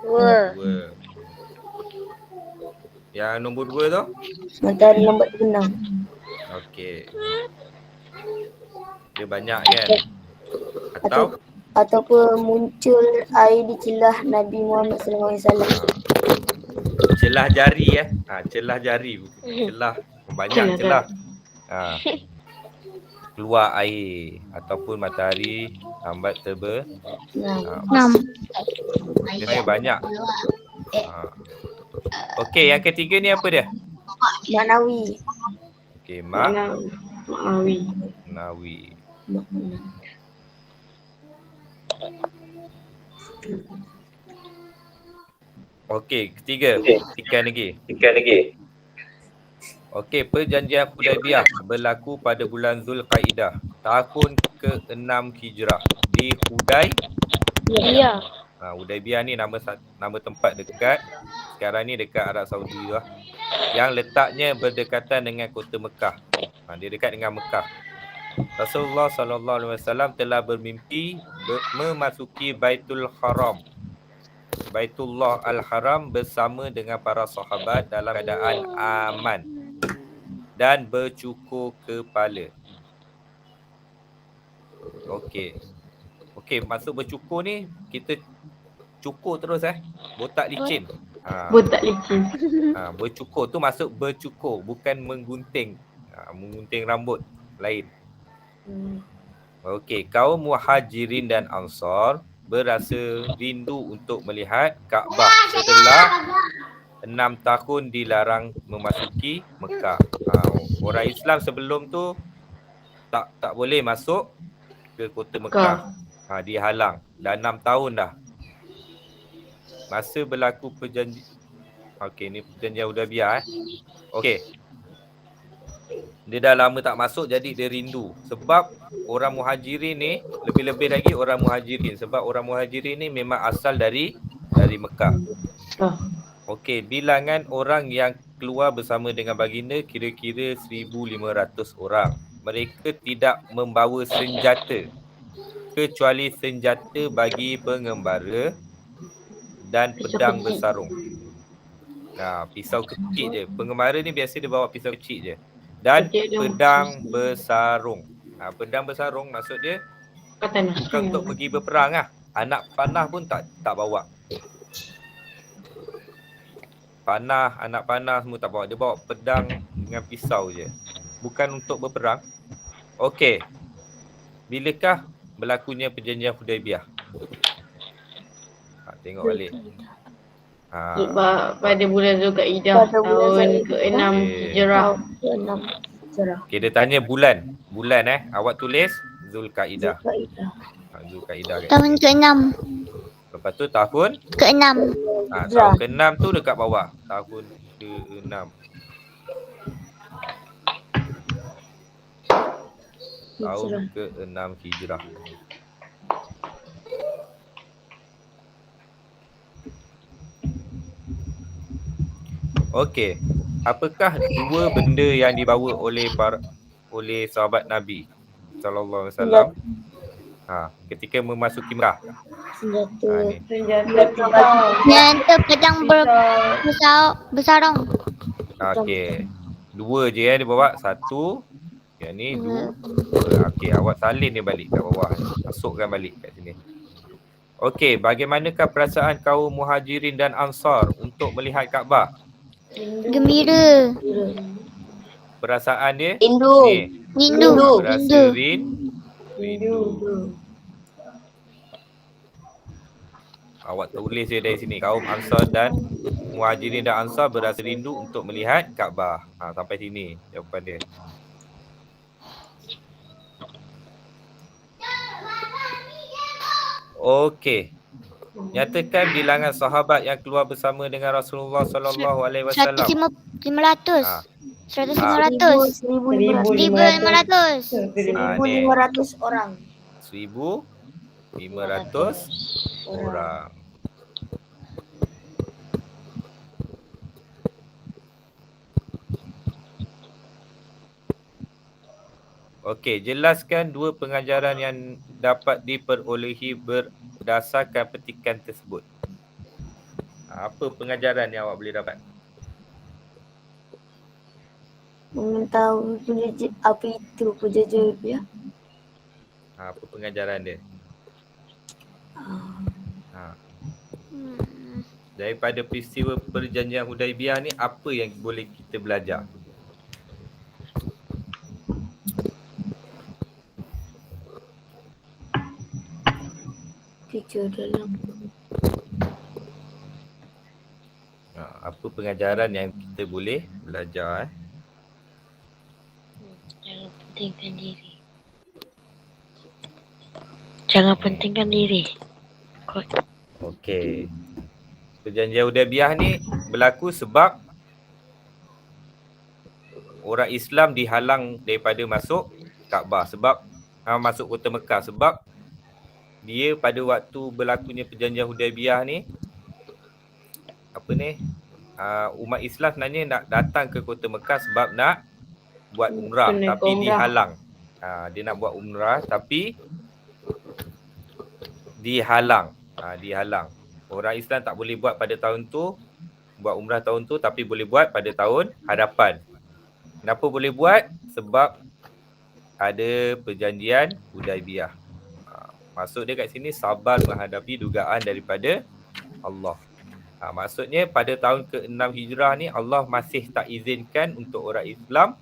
Dua. 2. Yang nombor 2 tu? Matahari lambat terbenam. Okey. Dia banyak kan? Ataupun muncul air di celah Nabi Muhammad SAW. Celah jari celah jari. Celah banyak celah. Keluar air ataupun matahari lambat terbenam. Dia banyak. Okey, yang ketiga ni apa dia? Maknawi. Okey, Maknawi. Okey, ketiga. Tiga lagi. Okey, perjanjian Hudaibiyah berlaku pada bulan Zulkaidah, tahun ke-6 Hijrah di Ya. Hudaibiyah ni nama tempat dekat sekarang ni dekat Arab Saudi lah. Yang letaknya berdekatan dengan kota Mekah. Dia dekat dengan Mekah. Rasulullah SAW telah bermimpi memasuki Baitullah Al-Haram bersama dengan para sahabat dalam keadaan aman dan bercukur kepala. Okey, maksud bercukur ni kita cukur terus botak licin. Botak licin. Bercukur tu maksud bercukur, bukan menggunting. Menggunting rambut lain. Okey, kaum Muhajirin dan Ansar berasa rindu untuk melihat Kaabah setelah 6 tahun dilarang memasuki Mekah. Orang Islam sebelum tu tak boleh masuk ke kota Mekah. Dihalang. Dah 6 tahun dah. Masa berlaku perjanjian. Okey, ni perjanjian Hudaibiyah Okey. Dia dah lama tak masuk jadi dia rindu. Sebab orang Muhajirin ni, lebih-lebih lagi orang Muhajirin. Sebab orang Muhajirin ni memang asal dari Mekah. Okey, bilangan orang yang keluar bersama dengan baginda kira-kira 1,500 orang. Mereka tidak membawa senjata kecuali senjata bagi pengembara dan pedang bersarung. Pisau kecil je. Pengembara ni biasa dia bawa pisau kecil je. Dan pedang bersarung. Pedang bersarung maksud dia bukan untuk pergi berperang . Anak panah pun tak bawa. Anak panah semua tak bawa. Dia bawa pedang dengan pisau je. Bukan untuk berperang. Okey. Bilakah berlakunya perjanjian Hudaibiyah? Tengok balik. Pada bulan Zulkaidah tahun ke-6 Hijrah. Okey, dia tanya bulan. Awak tulis Zulkaidah. Zulkaidah. Tahun ke-6. Lepas tu tahun ke-6. Tahun ke-6 tu dekat bawah. Tahun ke-6. Tahun ke-6 Hijrah. Okey. apakah dua benda yang dibawa oleh sahabat Nabi sallallahu alaihi wasallam ketika memasuki Mekah? Senjata. Ni. Senjata pisau. Yang tu pedang bersarang. Okey. Dua je dia bawa. Satu. Yang ni dua. Okey, awak salin dia balik kat bawah. Masukkan balik kat sini. Okey, bagaimanakah perasaan kaum Muhajirin dan Ansar untuk melihat Kaabah? Gembira. Perasaan dia? Rindu. Ni. Rindu. Berasa rindu. Awak tulis je dari sini. Kaum Ansar dan Muhajirin dan Ansar berasa rindu untuk melihat Kaabah. Sampai sini jawapan dia. Okey. Nyatakan bilangan sahabat yang keluar bersama dengan Rasulullah sallallahu alaihi wasallam. 1,500. 1,500. 1,500. 1,500 orang. 1,500 orang. Okey, jelaskan dua pengajaran yang dapat diperolehi berdasarkan petikan tersebut. Apa pengajaran yang awak boleh dapat? Mengetahui apa itu penjajah ya? Apa pengajaran dia? Daripada peristiwa perjanjian Hudaibiyah ni, apa yang boleh kita belajar? Kerja dalam. Apa pengajaran yang kita boleh belajar? Jangan pentingkan diri. Jangan pentingkan diri. Okey. Perjanjian Hudaibiyah ni berlaku sebab orang Islam dihalang daripada masuk Kaabah. Sebab masuk kota Mekah. Sebab dia pada waktu berlakunya perjanjian Hudaibiyah ni, umat Islam sebenarnya nak datang ke kota Mekah sebab nak buat umrah, tapi dihalang. Dia nak buat umrah tapi dihalang. Orang Islam tak boleh buat pada tahun tu, buat umrah tahun tu, tapi boleh buat pada tahun hadapan. Kenapa boleh buat? Sebab ada perjanjian Hudaibiyah. Maksud dia kat sini sabar menghadapi dugaan daripada Allah. Maksudnya pada tahun ke-6 Hijrah ni Allah masih tak izinkan untuk orang Islam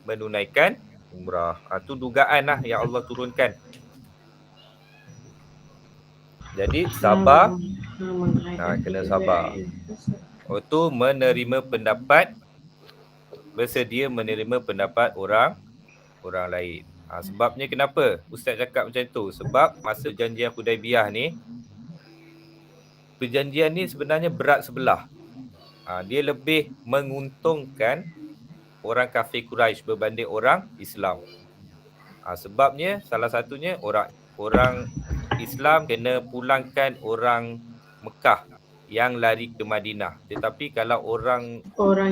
menunaikan umrah. Itu dugaan lah yang Allah turunkan. Jadi sabar. Kena sabar. Itu menerima pendapat, bersedia menerima pendapat orang lain. Sebabnya kenapa Ustaz cakap macam tu? Sebab masa perjanjian Hudaibiyah ni, perjanjian ni sebenarnya berat sebelah. Dia lebih menguntungkan orang kafir Quraisy berbanding orang Islam. Sebabnya salah satunya orang Islam kena pulangkan orang Mekah yang lari ke Madinah. Tetapi kalau orang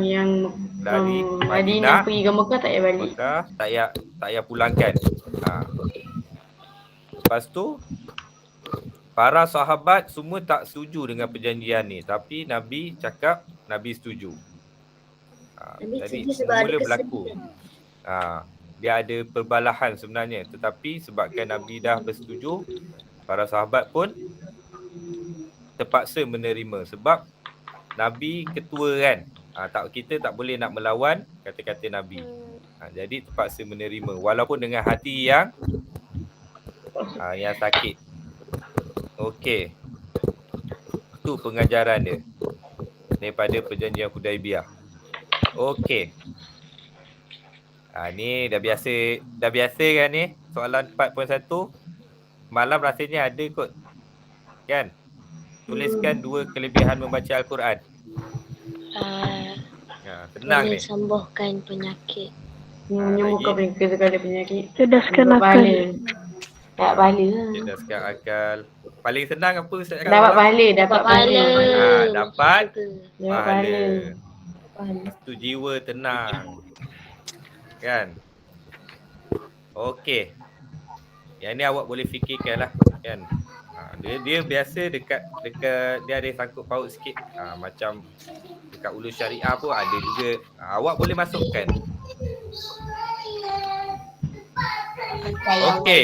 yang dari Madinah pergi ke Mekah tak payah balik. Mekah tak payah pulangkan. Lepas tu para sahabat semua tak setuju dengan perjanjian ni, tapi Nabi cakap Nabi setuju. Jadi mula berlaku. Dia ada perbalahan sebenarnya, tetapi sebabkan Nabi dah bersetuju, para sahabat pun terpaksa menerima sebab Nabi ketua kan. Kita tak boleh nak melawan kata-kata Nabi. Jadi terpaksa menerima walaupun dengan hati yang sakit. Okey. Itu pengajaran dia daripada perjanjian Hudaibiyah. Okey. Ni dah biasa kan ni? Soalan 4.1 malam rasanya ada kot. Kan? Tuliskan 2 kelebihan membaca Al-Quran. Senang ni. Sembuhkan penyakit. Menyembuhkan segala penyakit. Cerdaskan akal. Tak pahala lah. Cerdaskan akal. Paling senang apa Ustaz cakap? Dapat pahala. Dapat pahala. Faham. Tu jiwa tenang. Kan? Okey. Yang ni awak boleh fikirkan lah. Kan? Dia biasa dekat dia ada sangkut paut sikit. Macam dekat ulul syariah pun ada juga. Awak boleh masukkan. Okey.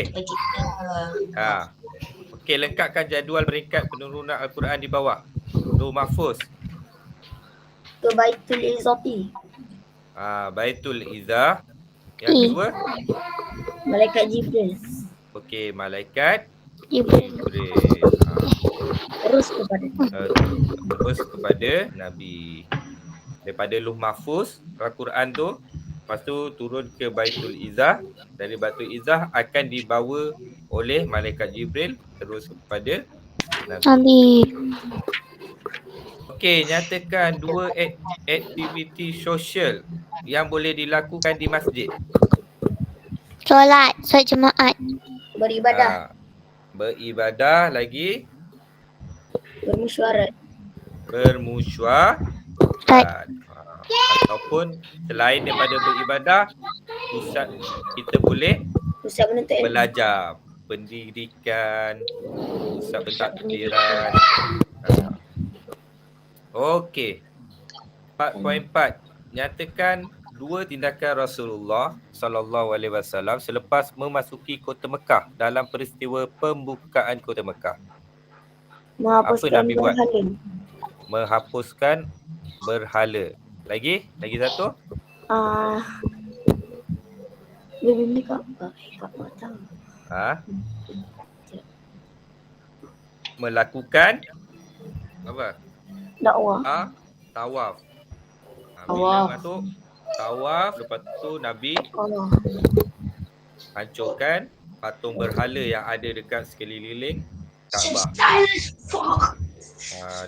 Okey, lengkapkan jadual peringkat penurunan Al-Quran di bawah. Lauh Mahfuz. Ke Baitul Izzati. Baitul Izzah. Yang kedua, Malaikat Jibril. okey, malaikat Jibril. Jibril. Terus kepada Terus kepada Nabi. Daripada Lauh Mahfuz, Al-Quran tu, lepas tu turun ke Baitul Izzah. Dari Baitul Izzah akan dibawa oleh malaikat Jibril terus kepada Nabi. Nabi. Okey, nyatakan 2 aktiviti sosial yang boleh dilakukan di masjid. Solat jemaat. beribadah, Beribadah lagi, bermesyuarat, bermusyawarah. Ataupun selain daripada beribadah, pusat kita boleh pusat menuntut ilmu. belajar, pendidikan, pusat pentakdiran. Okey. 4.4, nyatakan 2 tindakan Rasulullah sallallahu alaihi wasallam selepas memasuki kota Mekah dalam peristiwa pembukaan kota Mekah. Menghapuskan Nabi buat? berhala. Menghapuskan berhala. Lagi satu? Bumi Kaabah. Kaabah tahu. Melakukan apa? Dakwah. Tawaf. Bila Tawaf. masuk tawaf, lepas tu Nabi Allah. hancurkan patung berhala yang ada dekat sekeliling Kaabah.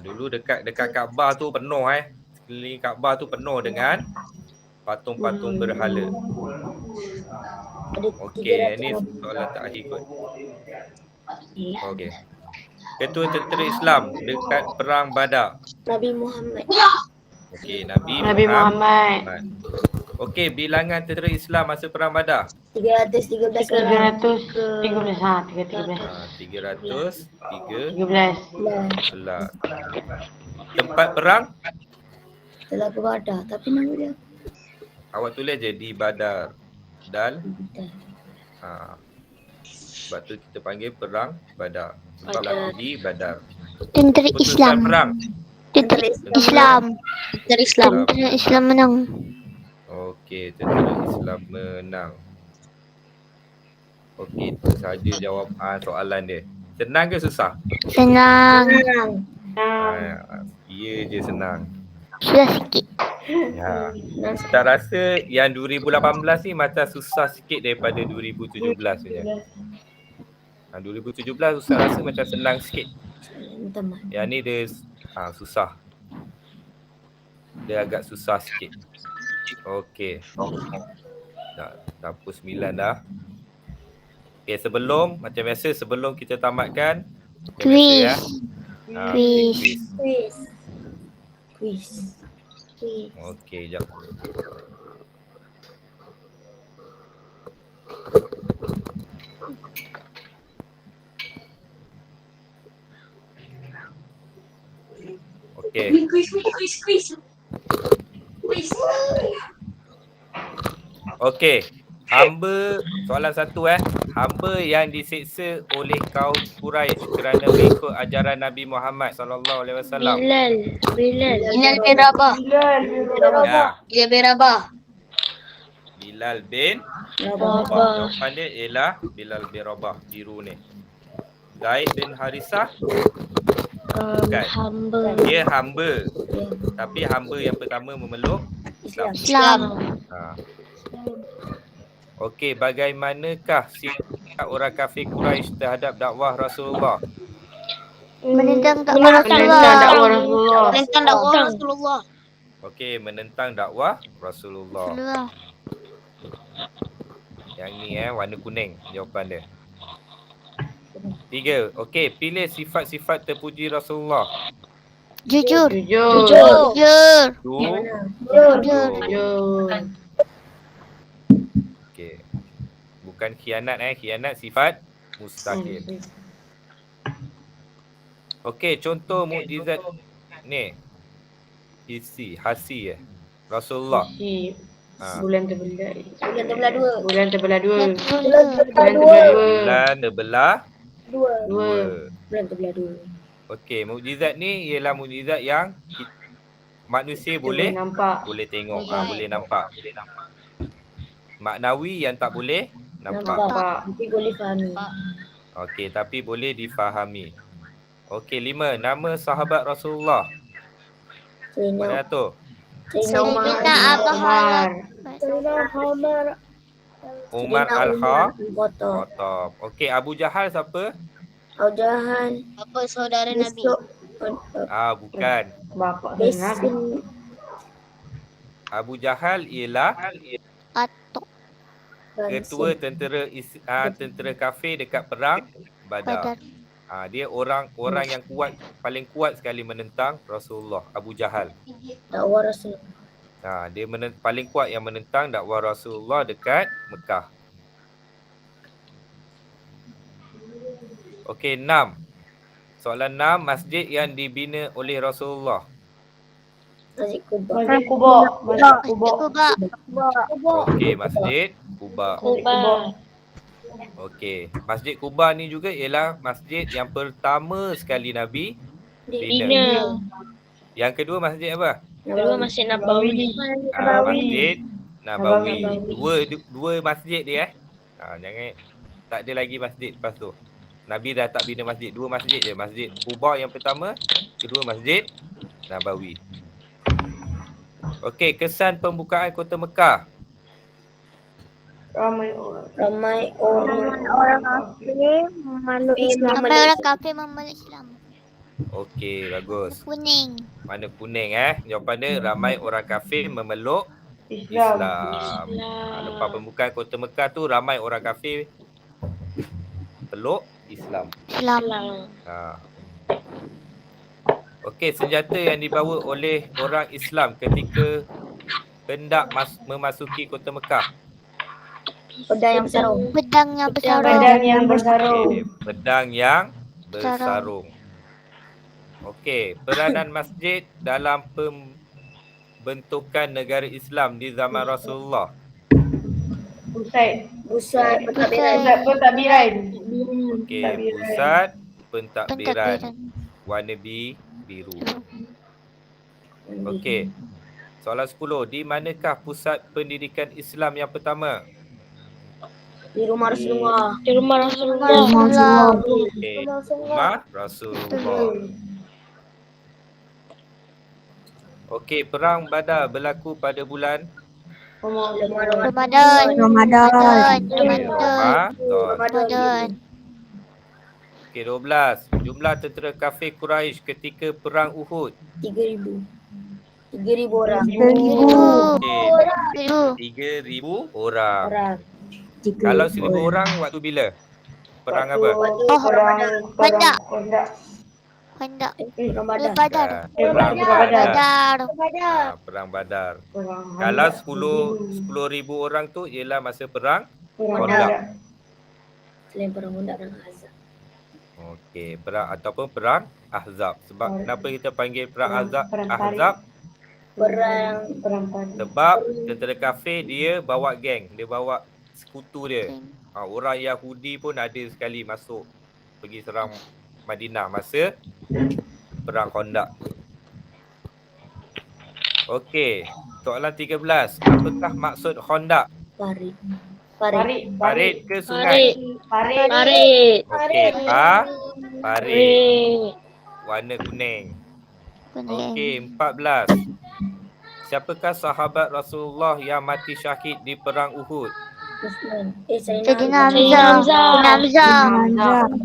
Dulu dekat Kaabah tu penuh sekeliling Kaabah tu penuh dengan patung-patung berhala. Okey, ini soalan terakhir kot. Okey. Ketua tentera Islam dekat perang Badar. Nabi Muhammad. Okey, Nabi Muhammad. Okey, bilangan tentera Islam masa perang Badar. 313 313. 313. 13. Tempat perang Telah ke Badar. Tapi nama dia awak tulis je di Badar. Dal. Sebab tu kita panggil perang Badar. Sebab berlaku di Badar. Tentera Keputusan Islam. perang. Tentera Islam. Tentera Islam menang. Okey, tentera Islam menang. Okey, itu saja jawab soalan dia. Senang ke susah? Senang. Ya je senang. Sudah sikit. Ya. Tak rasa yang 2018 ni macam susah sikit daripada 2017 punya. 2017 Ustaz rasa macam senang sikit. Yang ni dia susah. Dia agak susah sikit. Okey. Dah hapus 9 dah. Okey, macam biasa sebelum kita tamatkan Quiz. Quiz. Okey, jap. Okey. Okey. Hamba, soalan 1 hamba yang disiksa oleh kaum Quraisy kerana mengikut ajaran Nabi Muhammad sallallahu alaihi wasallam. Bilal bin Rabah. Bilal bin Rabah. Jawapan dia ialah Bilal bin Rabah, biru ni. Zaid bin Harisah bukan. Hamba. Dia hamba. Tapi hamba yang pertama memeluk Islam. Okey, bagaimanakah sikap orang kafir Quraisy terhadap dakwah Rasulullah? Menentang dakwah Rasulullah. Okey, menentang dakwah Rasulullah. Yang ni warna kuning jawapan dia. 3. Okey, pilih sifat-sifat terpuji Rasulullah. Jujur. Jujur. Jujur. Jujur. Jujur. Okey. Bukan khianat khianat sifat mustaqil. Okey, contoh mukjizat ni. Hasi Rasulullah. Isi Ha. bulan terbelah. Bulan terbelah dua. Bulan terbelah dua. Betul. Bulan terbelah dua. Bulan terbelah Dua. Dua. Bulan terbelah dua. Okey, mukjizat ni ialah mukjizat yang manusia Boleh boleh nampak. tengok, Boleh. boleh nampak. Maknawi yang tak boleh nampak. Nampak. Tapi boleh fahami. Okey, tapi boleh difahami. Okey, 5. Nama sahabat Rasulullah. Mana tu? Sayyidina Abu Umar. Umar Kotor. Khattab. Okey, Abu Jahal siapa? Aujahan. Apa saudara Nabi? Besok. Bukan. Bapak dan Nabi. Besin. Abu Jahal ialah Atok. ketua tentera kafir dekat perang Badar. Badar. Dia orang yang paling kuat sekali menentang Rasulullah, Abu Jahal. Dakwah Rasul. Dia paling kuat yang menentang dakwah Rasulullah dekat Mekah. Okey, 6. Soalan 6, masjid yang dibina oleh Rasulullah. Masjid Kuba. Masjid Kuba. Masjid Kuba. Kuba. Okey, Masjid Kuba. Kuba. Okey, Masjid Kuba ni juga ialah masjid yang pertama sekali Nabi bina. Bina. Yang kedua masjid apa? Kedua Masjid Nabawi. Masjid Nabawi. Dua masjid dia jangan tak ada lagi masjid lepas tu. Nabi dah tak bina masjid, 2 masjid je. Masjid Kuba yang pertama, kedua Masjid Nabawi. Okey, kesan pembukaan Kota Mekah. Ramai orang. Ramai orang kafir memeluk Islam. Ramai orang kafir memeluk Islam. Okey, bagus. Kuning. Mana kuning Jawapan dia ramai orang kafir memeluk Islam. Islam. Lepas pembukaan Kota Mekah tu ramai orang kafir peluk Islam. Islam. Okey, senjata yang dibawa oleh orang Islam ketika hendak memasuki Kota Mekah. Pedang yang bersarung. Pedang yang bersarung. Pedang yang bersarung. Okey, pedang yang bersarung. Okey, peranan masjid dalam pembentukan negara Islam di zaman Rasulullah. Pusat pentadbiran. Pentadbiran. Okey, pusat pentadbiran warna biru. Okey. Soalan 10. Di manakah pusat pendidikan Islam yang pertama? Di rumah Rasulullah. Di rumah Rasulullah. Okey, rumah Rasulullah. Okey, perang Badar berlaku pada bulan Ramadan. Okey, 12. Jumlah tentera kafir Quraisy ketika perang Uhud. 3,000. 3,000 orang. Okey, 3,000 orang. Kalau 1,000 orang waktu bila? Perang apa? Hendak. Ramadan. Badar. Perang Badar. Perang Badar. Kalau 10,000 orang tu ialah masa perang Khandaq. Selain perang Khandaq dan Ahzab. Okey, perang ataupun perang Ahzab. Sebab kenapa kita panggil perang Ahzab? Sebab tentera kafir dia bawa geng, dia bawa sekutu dia. Orang Yahudi pun ada sekali masuk pergi serang Madinah masa perang Khandaq. Okey, soalan 13. Apakah maksud Khandaq? Parit ke sungai? Parit. Okey, parit. Warna kuning. Okey, 14. Siapakah sahabat Rasulullah yang mati syahid di perang Uhud? Sayyidina Hamzah.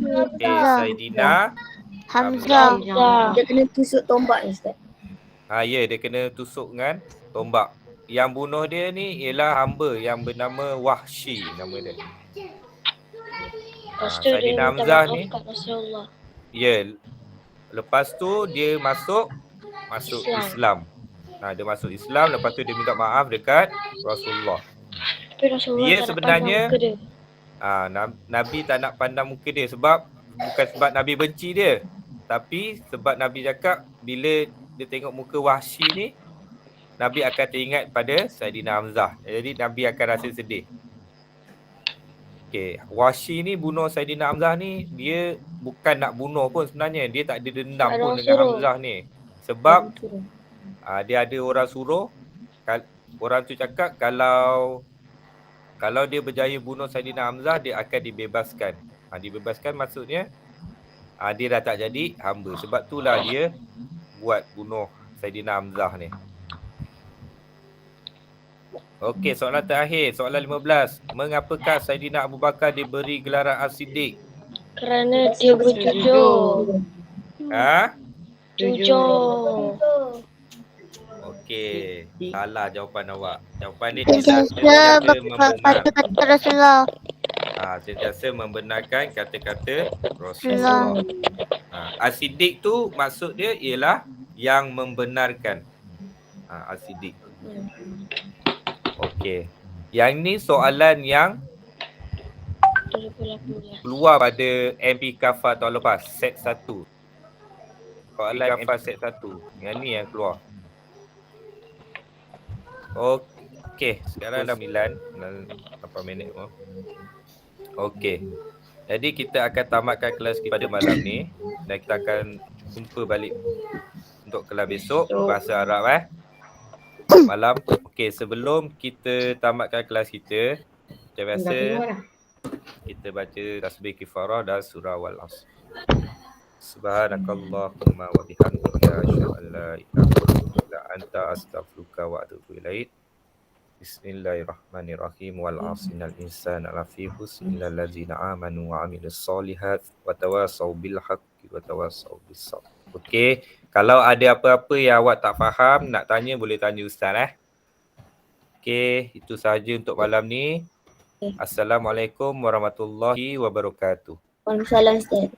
Okey, Sayyidina Hamzah. Dia kena tusuk tombak ni, Ustaz. Ya, dia kena tusuk dengan tombak. Yang bunuh dia ni ialah hamba yang bernama Wahsy nama dia. Lepas tu dia Sayyidina minta Hamzah maaf ni, kat Rasulullah. ya, lepas tu dia masuk masuk Islam. Dia masuk Islam, lepas tu dia minta maaf dekat Rasulullah. Tapi Rasulullah Dia tak nak sebenarnya pandang muka dia. Nabi tak nak pandang muka dia sebab bukan sebab Nabi benci dia. Tapi sebab Nabi cakap bila dia tengok muka Wahsy ni, Nabi akan teringat pada Saidina Hamzah. Jadi Nabi akan rasa sedih. Okey, Wahsy ni bunuh Saidina Hamzah ni, dia bukan nak bunuh pun sebenarnya. Dia tak ada dendam Tak ada pun orang dengan suruh. Hamzah ni. Sebab dia ada orang suruh. Orang tu cakap kalau dia berjaya bunuh Saidina Hamzah, dia akan dibebaskan. Dibebaskan maksudnya dia dah tak jadi hamba. Sebab itulah dia buat bunuh Saidina Hamzah ni. Okey, soalan terakhir, soalan 15. Mengapakah Saidina Abu Bakar diberi gelaran As-Siddiq? Kerana dia berjujur. Jujur. Okey, salah jawapan awak. Jawapan ni Sentiasa kata Rasulullah. Sentiasa membenarkan kata-kata Rasulullah. As-Siddiq tu maksud dia ialah yang membenarkan. As-Siddiq. Okey. Yang ni soalan yang 2018. keluar pada MP Kafa tahun lepas, set 1. Soalan Kafa set 1. Yang ni yang keluar. Okey, sekarang dah 8 minit. Okey. Jadi kita akan tamatkan kelas kita pada malam ni dan kita akan jumpa balik untuk kelas besok bahasa Arab malam. Okey, sebelum kita tamatkan kelas kita, macam biasa kita baca tasbih kifarah dan surah Wal-Asr. Subhanakallahumma wa bihamdika asyhadu an la ilaha illa anta astaghfiruka wa atubu ilaik. Bismillahirrahmanirrahim. Wal 'asri innal insana lafi khusr illal ladzina amanu wa 'amilus solihat wa tawassaw bil haqqi wa tawassaw bis sabr. Okey, kalau ada apa-apa yang awak tak faham, nak tanya boleh tanya ustaz Okey, itu sahaja untuk malam ni. Assalamualaikum warahmatullahi wabarakatuh. Waalaikumsalam Ustaz.